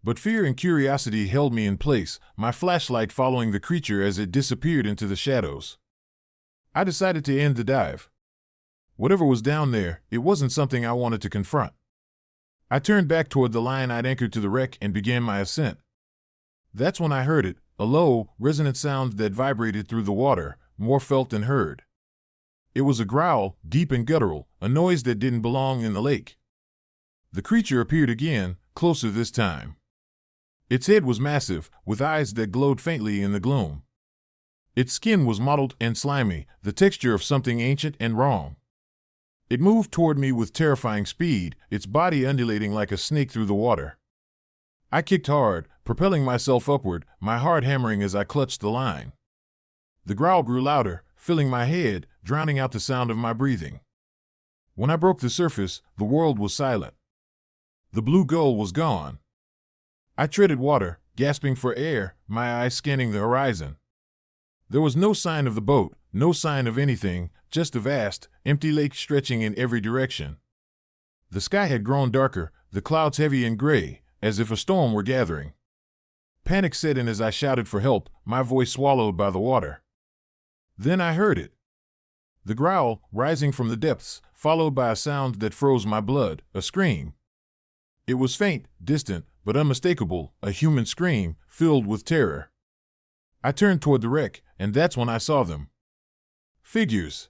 But fear and curiosity held me in place, my flashlight following the creature as it disappeared into the shadows. I decided to end the dive. Whatever was down there, it wasn't something I wanted to confront. I turned back toward the line I'd anchored to the wreck and began my ascent. That's when I heard it, a low, resonant sound that vibrated through the water, more felt than heard. It was a growl, deep and guttural, a noise that didn't belong in the lake. The creature appeared again, closer this time. Its head was massive, with eyes that glowed faintly in the gloom. Its skin was mottled and slimy, the texture of something ancient and wrong. It moved toward me with terrifying speed, its body undulating like a snake through the water. I kicked hard, propelling myself upward, my heart hammering as I clutched the line. The growl grew louder, filling my head, drowning out the sound of my breathing. When I broke the surface, the world was silent. The Blue Gull was gone. I treaded water, gasping for air, my eyes scanning the horizon. There was no sign of the boat, no sign of anything, just a vast, empty lake stretching in every direction. The sky had grown darker, the clouds heavy and gray, as if a storm were gathering. Panic set in as I shouted for help, my voice swallowed by the water. Then I heard it. The growl, rising from the depths, followed by a sound that froze my blood, a scream. It was faint, distant, but unmistakable, a human scream, filled with terror. I turned toward the wreck, and that's when I saw them. Figures.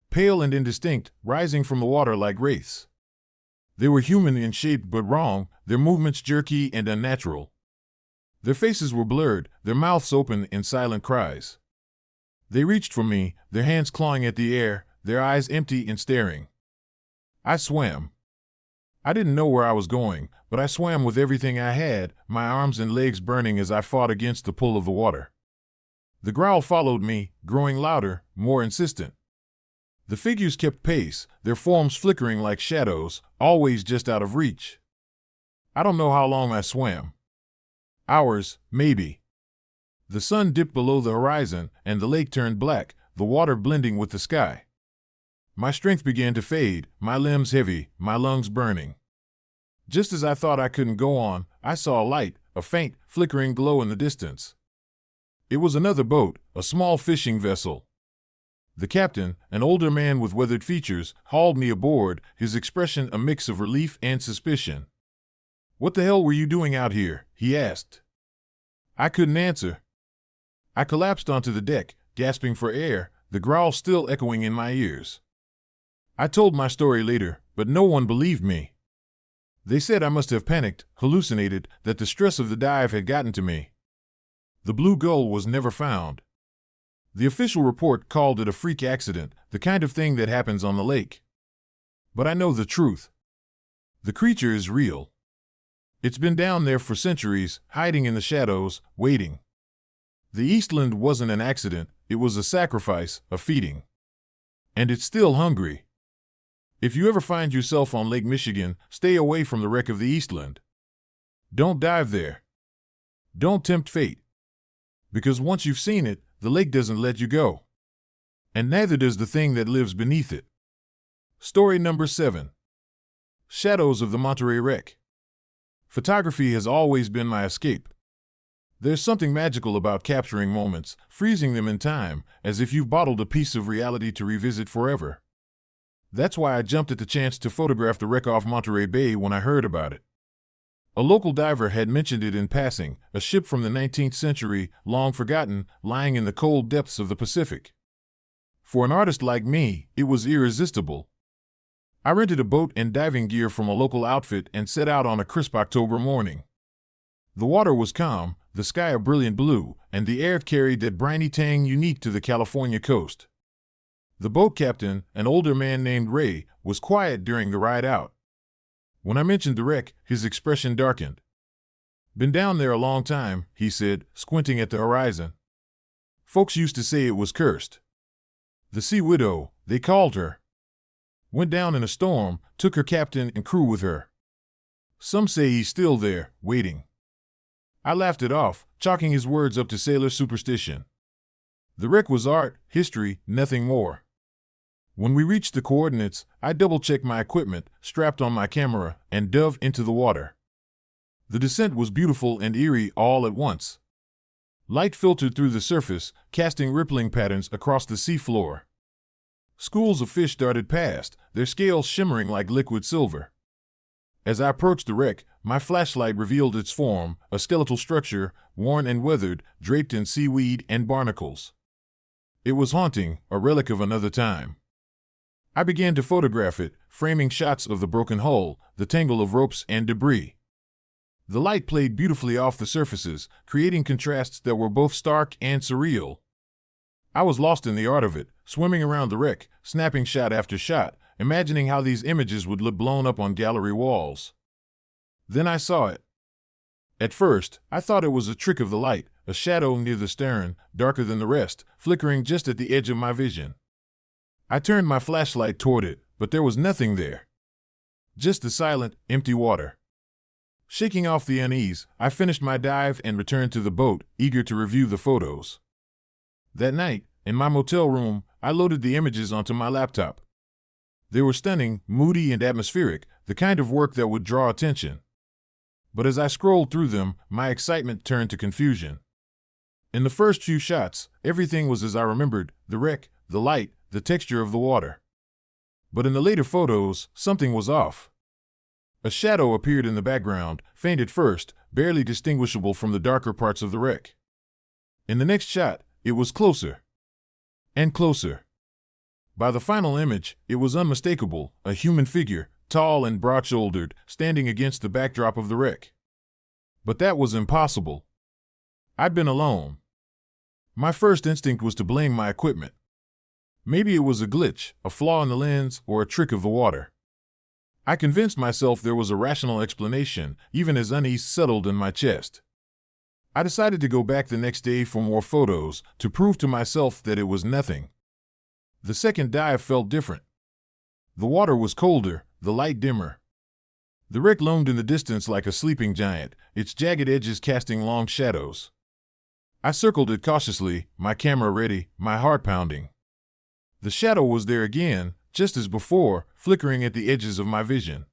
Pale and indistinct, rising from the water like wraiths. They were human in shape but wrong, their movements jerky and unnatural. Their faces were blurred, their mouths open in silent cries. They reached for me, their hands clawing at the air, their eyes empty and staring. I swam. I didn't know where I was going, but I swam with everything I had, my arms and legs burning as I fought against the pull of the water. The growl followed me, growing louder, more insistent. The figures kept pace, their forms flickering like shadows, always just out of reach. I don't know how long I swam. Hours, maybe. The sun dipped below the horizon, and the lake turned black, the water blending with the sky. My strength began to fade, my limbs heavy, my lungs burning. Just as I thought I couldn't go on, I saw a light, a faint, flickering glow in the distance. It was another boat, a small fishing vessel. The captain, an older man with weathered features, hauled me aboard, his expression a mix of relief and suspicion. "What the hell were you doing out here?" he asked. I couldn't answer. I collapsed onto the deck, gasping for air, the growl still echoing in my ears. I told my story later, but no one believed me. They said I must have panicked, hallucinated, that the stress of the dive had gotten to me. The blue gull was never found. The official report called it a freak accident, the kind of thing that happens on the lake. But I know the truth. The creature is real. It's been down there for centuries, hiding in the shadows, waiting. The Eastland wasn't an accident, it was a sacrifice, a feeding. And it's still hungry. If you ever find yourself on Lake Michigan, stay away from the wreck of the Eastland. Don't dive there. Don't tempt fate. Because once you've seen it, the lake doesn't let you go. And neither does the thing that lives beneath it. Story number 7. Shadows of the Monterey Wreck. Photography has always been my escape. There's something magical about capturing moments, freezing them in time, as if you've bottled a piece of reality to revisit forever. That's why I jumped at the chance to photograph the wreck off Monterey Bay when I heard about it. A local diver had mentioned it in passing, a ship from the 19th century, long forgotten, lying in the cold depths of the Pacific. For an artist like me, it was irresistible. I rented a boat and diving gear from a local outfit and set out on a crisp October morning. The water was calm, the sky a brilliant blue, and the air carried that briny tang unique to the California coast. The boat captain, an older man named Ray, was quiet during the ride out. When I mentioned the wreck, his expression darkened. "Been down there a long time," he said, squinting at the horizon. "Folks used to say it was cursed. The Sea Widow, they called her. Went down in a storm, took her captain and crew with her. Some say he's still there, waiting." I laughed it off, chalking his words up to sailor superstition. The wreck was art, history, nothing more. When we reached the coordinates, I double-checked my equipment, strapped on my camera, and dove into the water. The descent was beautiful and eerie all at once. Light filtered through the surface, casting rippling patterns across the seafloor. Schools of fish darted past, their scales shimmering like liquid silver. As I approached the wreck, my flashlight revealed its form, a skeletal structure, worn and weathered, draped in seaweed and barnacles. It was haunting, a relic of another time. I began to photograph it, framing shots of the broken hull, the tangle of ropes and debris. The light played beautifully off the surfaces, creating contrasts that were both stark and surreal. I was lost in the art of it, swimming around the wreck, snapping shot after shot, imagining how these images would look blown up on gallery walls. Then I saw it. At first, I thought it was a trick of the light, a shadow near the stern, darker than the rest, flickering just at the edge of my vision. I turned my flashlight toward it, but there was nothing there. Just the silent, empty water. Shaking off the unease, I finished my dive and returned to the boat, eager to review the photos. That night, in my motel room, I loaded the images onto my laptop. They were stunning, moody, and atmospheric, the kind of work that would draw attention. But as I scrolled through them, my excitement turned to confusion. In the first few shots, everything was as I remembered, the wreck, the light, the texture of the water. But in the later photos, something was off. A shadow appeared in the background, faint at first, barely distinguishable from the darker parts of the wreck. In the next shot, it was closer. And closer. By the final image, it was unmistakable, a human figure, tall and broad-shouldered, standing against the backdrop of the wreck. But that was impossible. I'd been alone. My first instinct was to blame my equipment. Maybe it was a glitch, a flaw in the lens, or a trick of the water. I convinced myself there was a rational explanation, even as unease settled in my chest. I decided to go back the next day for more photos, to prove to myself that it was nothing. The second dive felt different. The water was colder, the light dimmer. The wreck loomed in the distance like a sleeping giant, its jagged edges casting long shadows. I circled it cautiously, my camera ready, my heart pounding. The shadow was there again, just as before, flickering at the edges of my vision.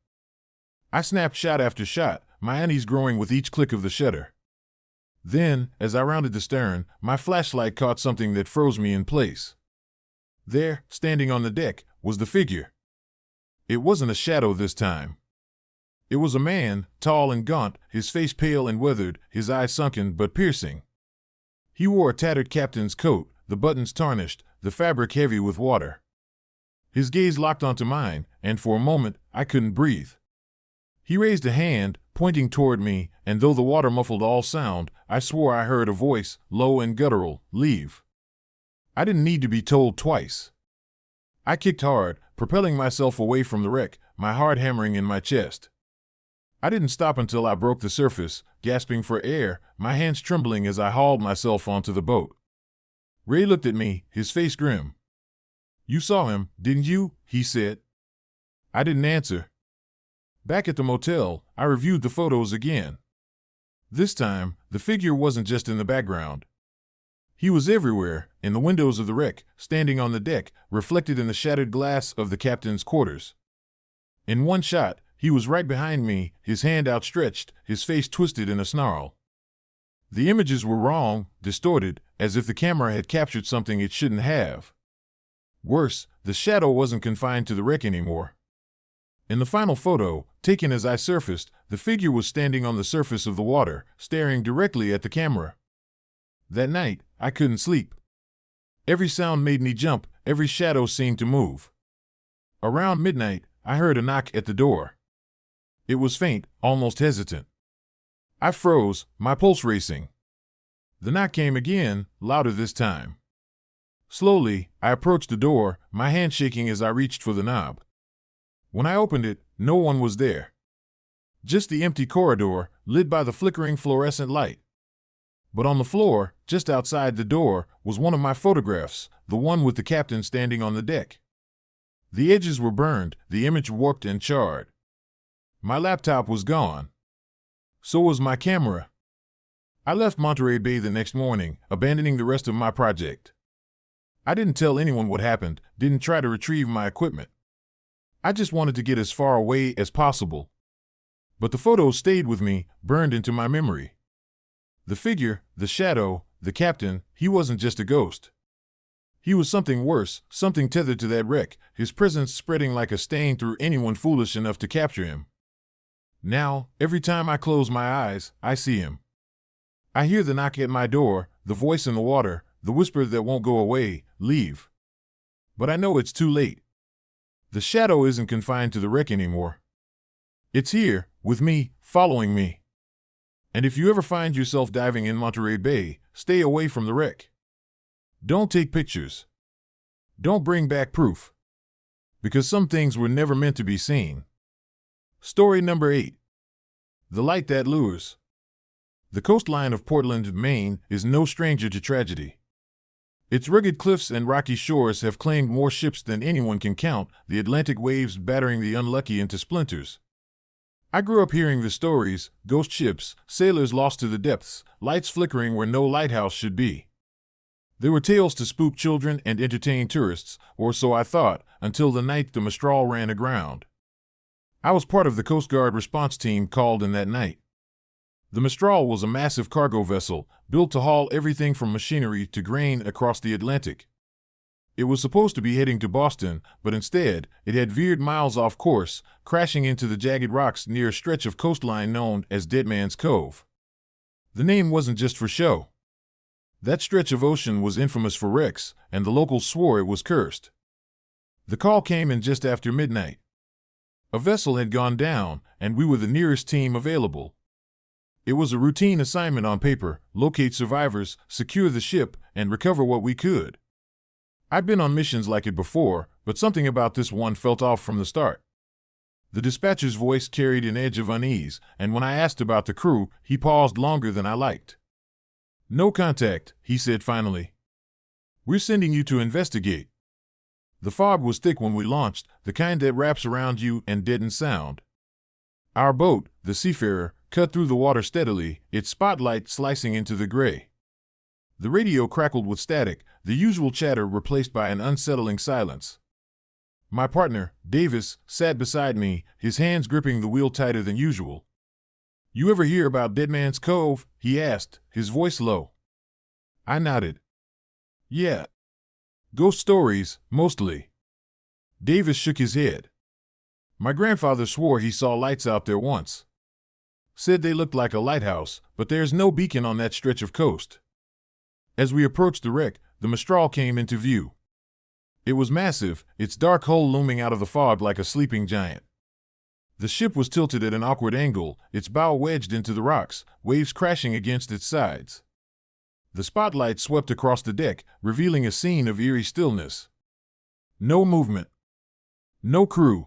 I snapped shot after shot, my unease growing with each click of the shutter. Then, as I rounded the stern, my flashlight caught something that froze me in place. There, standing on the deck, was the figure. It wasn't a shadow this time. It was a man, tall and gaunt, his face pale and weathered, his eyes sunken but piercing. He wore a tattered captain's coat, the buttons tarnished, the fabric heavy with water. His gaze locked onto mine, and for a moment, I couldn't breathe. He raised a hand, pointing toward me, and though the water muffled all sound, I swore I heard a voice, low and guttural, "Leave." I didn't need to be told twice. I kicked hard, propelling myself away from the wreck, my heart hammering in my chest. I didn't stop until I broke the surface, gasping for air, my hands trembling as I hauled myself onto the boat. Ray looked at me, his face grim. "You saw him, didn't you?" he said. I didn't answer. Back at the motel, I reviewed the photos again. This time, the figure wasn't just in the background. He was everywhere, in the windows of the wreck, standing on the deck, reflected in the shattered glass of the captain's quarters. In one shot, he was right behind me, his hand outstretched, his face twisted in a snarl. The images were wrong, distorted, as if the camera had captured something it shouldn't have. Worse, the shadow wasn't confined to the wreck anymore. In the final photo, taken as I surfaced, the figure was standing on the surface of the water, staring directly at the camera. That night, I couldn't sleep. Every sound made me jump, every shadow seemed to move. Around midnight, I heard a knock at the door. It was faint, almost hesitant. I froze, my pulse racing. The knock came again, louder this time. Slowly, I approached the door, my hand shaking as I reached for the knob. When I opened it, no one was there. Just the empty corridor, lit by the flickering fluorescent light. But on the floor, just outside the door, was one of my photographs, the one with the captain standing on the deck. The edges were burned, the image warped and charred. My laptop was gone. So was my camera. I left Monterey Bay the next morning, abandoning the rest of my project. I didn't tell anyone what happened, didn't try to retrieve my equipment. I just wanted to get as far away as possible. But the photos stayed with me, burned into my memory. The figure, the shadow, the captain, he wasn't just a ghost. He was something worse, something tethered to that wreck, his presence spreading like a stain through anyone foolish enough to capture him. Now, every time I close my eyes, I see him. I hear the knock at my door, the voice in the water, the whisper that won't go away, "Leave." But I know it's too late. The shadow isn't confined to the wreck anymore. It's here, with me, following me. And if you ever find yourself diving in Monterey Bay, stay away from the wreck. Don't take pictures. Don't bring back proof. Because some things were never meant to be seen. Story number 8. The Light That Lures. The coastline of Portland, Maine, is no stranger to tragedy. Its rugged cliffs and rocky shores have claimed more ships than anyone can count, the Atlantic waves battering the unlucky into splinters. I grew up hearing the stories, ghost ships, sailors lost to the depths, lights flickering where no lighthouse should be. There were tales to spook children and entertain tourists, or so I thought, until the night the Mistral ran aground. I was part of the Coast Guard response team called in that night. The Mistral was a massive cargo vessel, built to haul everything from machinery to grain across the Atlantic. It was supposed to be heading to Boston, but instead, it had veered miles off course, crashing into the jagged rocks near a stretch of coastline known as Dead Man's Cove. The name wasn't just for show. That stretch of ocean was infamous for wrecks, and the locals swore it was cursed. The call came in just after midnight. A vessel had gone down, and we were the nearest team available. It was a routine assignment on paper: locate survivors, secure the ship, and recover what we could. I'd been on missions like it before, but something about this one felt off from the start. The dispatcher's voice carried an edge of unease, and when I asked about the crew, he paused longer than I liked. "No contact," he said finally. "We're sending you to investigate." The fog was thick when we launched, the kind that wraps around you and deadens sound. Our boat, the Seafarer, cut through the water steadily, its spotlight slicing into the gray. The radio crackled with static, the usual chatter replaced by an unsettling silence. My partner, Davis, sat beside me, his hands gripping the wheel tighter than usual. "You ever hear about Dead Man's Cove?" he asked, his voice low. I nodded. "Yeah. Ghost stories, mostly." Davis shook his head. "My grandfather swore he saw lights out there once. Said they looked like a lighthouse, but there's no beacon on that stretch of coast." As we approached the wreck, the Mistral came into view. It was massive, its dark hull looming out of the fog like a sleeping giant. The ship was tilted at an awkward angle, its bow wedged into the rocks, waves crashing against its sides. The spotlight swept across the deck, revealing a scene of eerie stillness. No movement. No crew.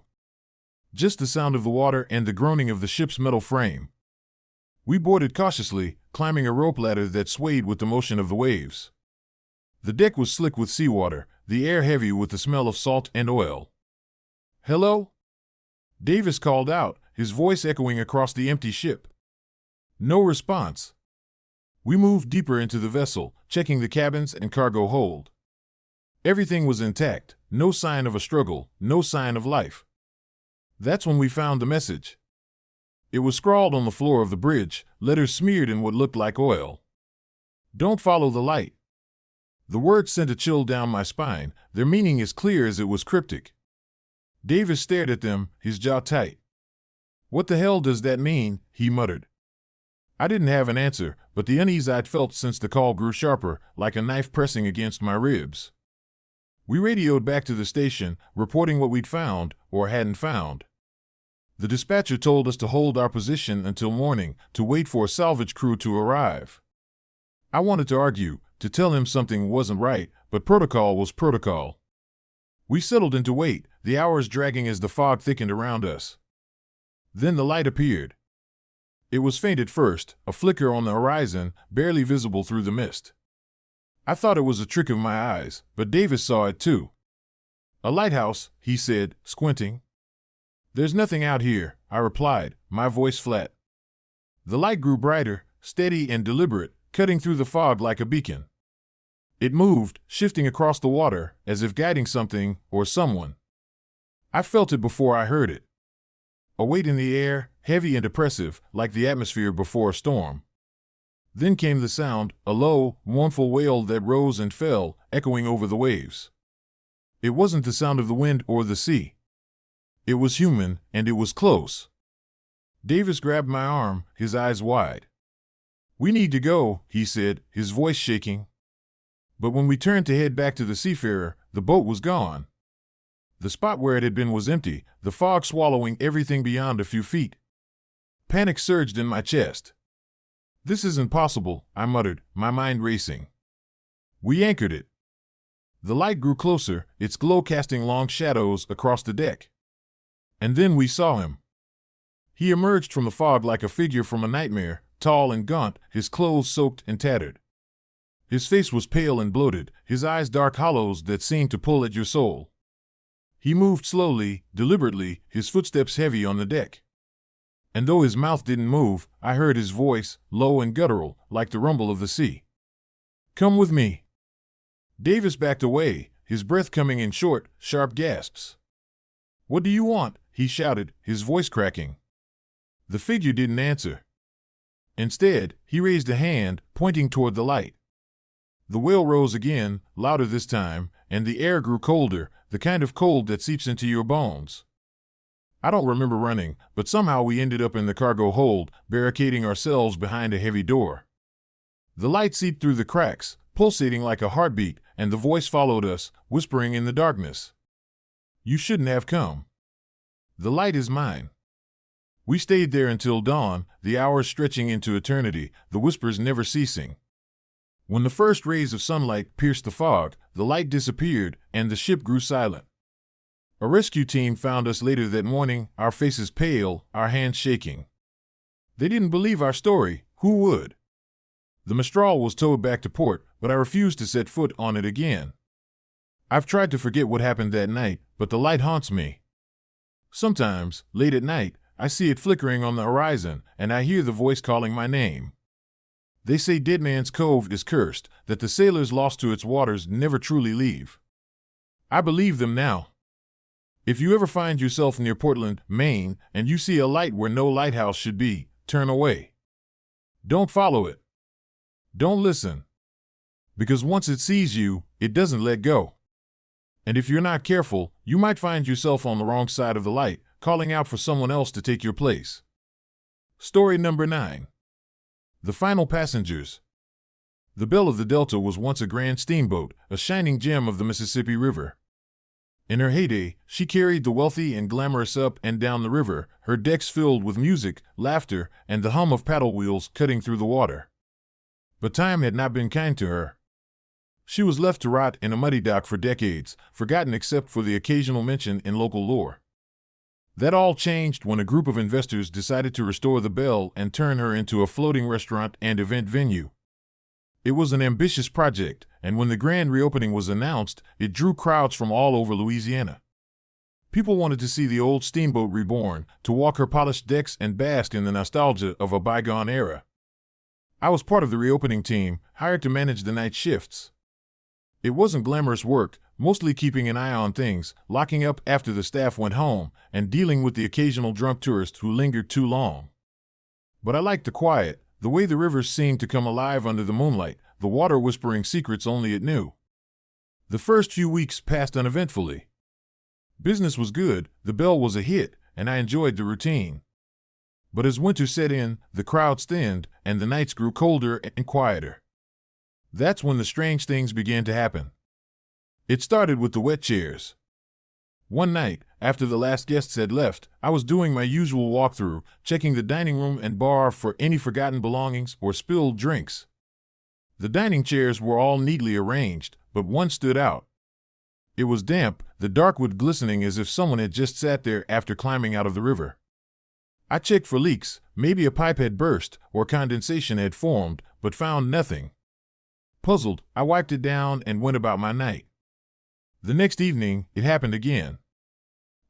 Just the sound of the water and the groaning of the ship's metal frame. We boarded cautiously, climbing a rope ladder that swayed with the motion of the waves. The deck was slick with seawater, the air heavy with the smell of salt and oil. "Hello?" Davis called out, his voice echoing across the empty ship. No response. We moved deeper into the vessel, checking the cabins and cargo hold. Everything was intact, no sign of a struggle, no sign of life. That's when we found the message. It was scrawled on the floor of the bridge, letters smeared in what looked like oil. "Don't follow the light." The words sent a chill down my spine, their meaning as clear as it was cryptic. Davis stared at them, his jaw tight. "What the hell does that mean?" he muttered. I didn't have an answer, but the unease I'd felt since the call grew sharper, like a knife pressing against my ribs. We radioed back to the station, reporting what we'd found, or hadn't found. The dispatcher told us to hold our position until morning, to wait for a salvage crew to arrive. I wanted to argue, to tell him something wasn't right, but protocol was protocol. We settled into wait, the hours dragging as the fog thickened around us. Then the light appeared. It was faint at first, a flicker on the horizon, barely visible through the mist. I thought it was a trick of my eyes, but Davis saw it too. "A lighthouse," he said, squinting. "There's nothing out here," I replied, my voice flat. The light grew brighter, steady and deliberate, cutting through the fog like a beacon. It moved, shifting across the water, as if guiding something or someone. I felt it before I heard it. A weight in the air, heavy and oppressive, like the atmosphere before a storm. Then came the sound, a low, mournful wail that rose and fell, echoing over the waves. It wasn't the sound of the wind or the sea. It was human, and it was close. Davis grabbed my arm, his eyes wide. "We need to go," he said, his voice shaking. But when we turned to head back to the Seafarer, the boat was gone. The spot where it had been was empty, the fog swallowing everything beyond a few feet. Panic surged in my chest. "This isn't possible," I muttered, my mind racing. We anchored it. The light grew closer, its glow casting long shadows across the deck. And then we saw him. He emerged from the fog like a figure from a nightmare, tall and gaunt, his clothes soaked and tattered. His face was pale and bloated, his eyes dark hollows that seemed to pull at your soul. He moved slowly, deliberately, his footsteps heavy on the deck. And though his mouth didn't move, I heard his voice, low and guttural, like the rumble of the sea. "Come with me." Davis backed away, his breath coming in short, sharp gasps. "What do you want?" he shouted, his voice cracking. The figure didn't answer. Instead, he raised a hand, pointing toward the light. The wail rose again, louder this time, and the air grew colder, the kind of cold that seeps into your bones. I don't remember running, but somehow we ended up in the cargo hold, barricading ourselves behind a heavy door. The light seeped through the cracks, pulsating like a heartbeat, and the voice followed us, whispering in the darkness. "You shouldn't have come. The light is mine." We stayed there until dawn, the hours stretching into eternity, the whispers never ceasing. When the first rays of sunlight pierced the fog, the light disappeared, and the ship grew silent. A rescue team found us later that morning, our faces pale, our hands shaking. They didn't believe our story. Who would? The Mistral was towed back to port, but I refused to set foot on it again. I've tried to forget what happened that night, but the light haunts me. Sometimes, late at night, I see it flickering on the horizon, and I hear the voice calling my name. They say Dead Man's Cove is cursed, that the sailors lost to its waters never truly leave. I believe them now. If you ever find yourself near Portland, Maine, and you see a light where no lighthouse should be, turn away. Don't follow it. Don't listen. Because once it sees you, it doesn't let go. And if you're not careful, you might find yourself on the wrong side of the light, calling out for someone else to take your place. Story number 9. The Final Passengers. The Belle of the Delta was once a grand steamboat, a shining gem of the Mississippi River. In her heyday, she carried the wealthy and glamorous up and down the river, her decks filled with music, laughter, and the hum of paddle wheels cutting through the water. But time had not been kind to her. She was left to rot in a muddy dock for decades, forgotten except for the occasional mention in local lore. That all changed when a group of investors decided to restore the Belle and turn her into a floating restaurant and event venue. It was an ambitious project, and when the grand reopening was announced, it drew crowds from all over Louisiana. People wanted to see the old steamboat reborn, to walk her polished decks and bask in the nostalgia of a bygone era. I was part of the reopening team, hired to manage the night shifts. It wasn't glamorous work, mostly keeping an eye on things, locking up after the staff went home, and dealing with the occasional drunk tourist who lingered too long. But I liked the quiet, the way the rivers seemed to come alive under the moonlight, the water whispering secrets only it knew. The first few weeks passed uneventfully. Business was good, the Belle was a hit, and I enjoyed the routine. But as winter set in, the crowds thinned, and the nights grew colder and quieter. That's when the strange things began to happen. It started with the wet chairs. One night, after the last guests had left, I was doing my usual walkthrough, checking the dining room and bar for any forgotten belongings or spilled drinks. The dining chairs were all neatly arranged, but one stood out. It was damp, the dark wood glistening as if someone had just sat there after climbing out of the river. I checked for leaks, maybe a pipe had burst or condensation had formed, but found nothing. Puzzled, I wiped it down and went about my night. The next evening, it happened again.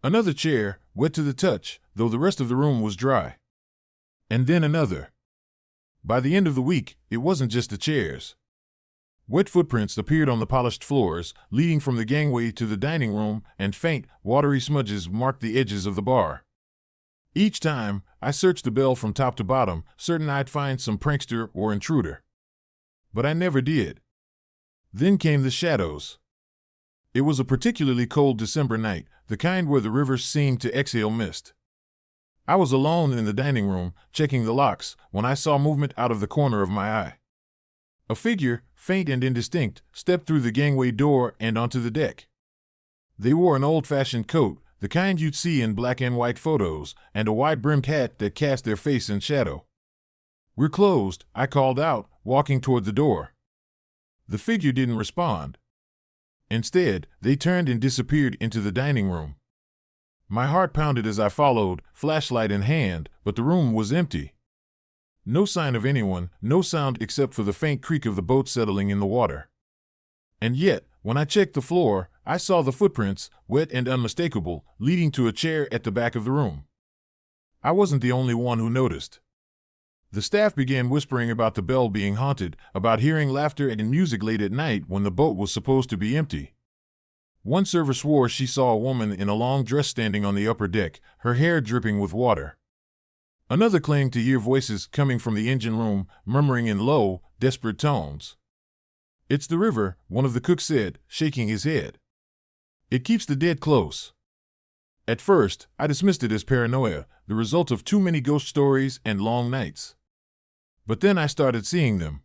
Another chair, wet to the touch, though the rest of the room was dry. And then another. By the end of the week, it wasn't just the chairs. Wet footprints appeared on the polished floors, leading from the gangway to the dining room, and faint, watery smudges marked the edges of the bar. Each time, I searched the Belle from top to bottom, certain I'd find some prankster or intruder. But I never did. Then came the shadows. It was a particularly cold December night, the kind where the rivers seemed to exhale mist. I was alone in the dining room, checking the locks, when I saw movement out of the corner of my eye. A figure, faint and indistinct, stepped through the gangway door and onto the deck. They wore an old-fashioned coat, the kind you'd see in black and white photos, and a wide-brimmed hat that cast their face in shadow. "We're closed," I called out, walking toward the door. The figure didn't respond. Instead, they turned and disappeared into the dining room. My heart pounded as I followed, flashlight in hand, but the room was empty. No sign of anyone, no sound except for the faint creak of the boat settling in the water. And yet, when I checked the floor, I saw the footprints, wet and unmistakable, leading to a chair at the back of the room. I wasn't the only one who noticed. The staff began whispering about the Belle being haunted, about hearing laughter and music late at night when the boat was supposed to be empty. One server swore she saw a woman in a long dress standing on the upper deck, her hair dripping with water. Another claimed to hear voices coming from the engine room, murmuring in low, desperate tones. It's the river, one of the cooks said, shaking his head. It keeps the dead close. At first, I dismissed it as paranoia, the result of too many ghost stories and long nights. But then I started seeing them.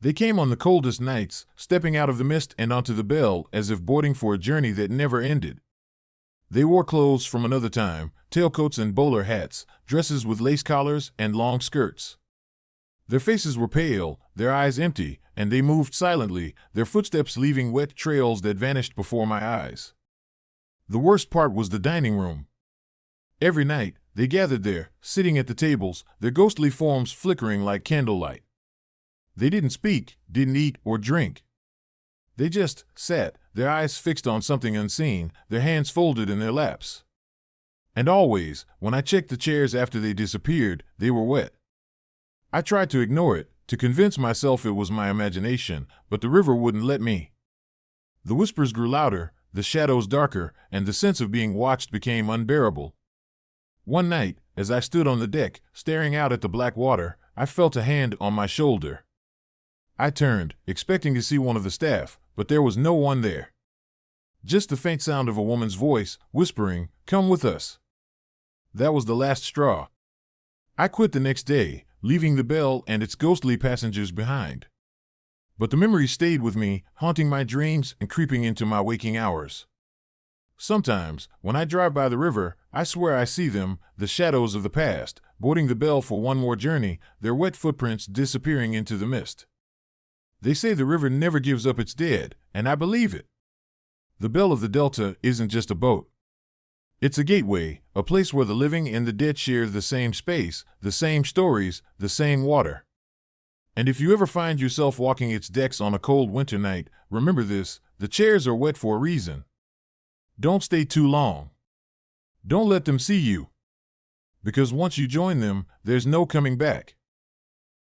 They came on the coldest nights, stepping out of the mist and onto the bell as if boarding for a journey that never ended. They wore clothes from another time, tailcoats and bowler hats, dresses with lace collars and long skirts. Their faces were pale, their eyes empty, and they moved silently, their footsteps leaving wet trails that vanished before my eyes. The worst part was the dining room. Every night, they gathered there, sitting at the tables, their ghostly forms flickering like candlelight. They didn't speak, didn't eat or drink. They just sat, their eyes fixed on something unseen, their hands folded in their laps. And always, when I checked the chairs after they disappeared, they were wet. I tried to ignore it, to convince myself it was my imagination, but the river wouldn't let me. The whispers grew louder, the shadows darker, and the sense of being watched became unbearable. One night, as I stood on the deck, staring out at the black water, I felt a hand on my shoulder. I turned, expecting to see one of the staff, but there was no one there. Just the faint sound of a woman's voice, whispering, "Come with us." That was the last straw. I quit the next day, leaving the bell and its ghostly passengers behind. But the memory stayed with me, haunting my dreams and creeping into my waking hours. Sometimes, when I drive by the river, I swear I see them, the shadows of the past, boarding the bell for one more journey, their wet footprints disappearing into the mist. They say the river never gives up its dead, and I believe it. The Bell of the Delta isn't just a boat. It's a gateway, a place where the living and the dead share the same space, the same stories, the same water. And if you ever find yourself walking its decks on a cold winter night, remember this: the chairs are wet for a reason. Don't stay too long. Don't let them see you. Because once you join them, there's no coming back.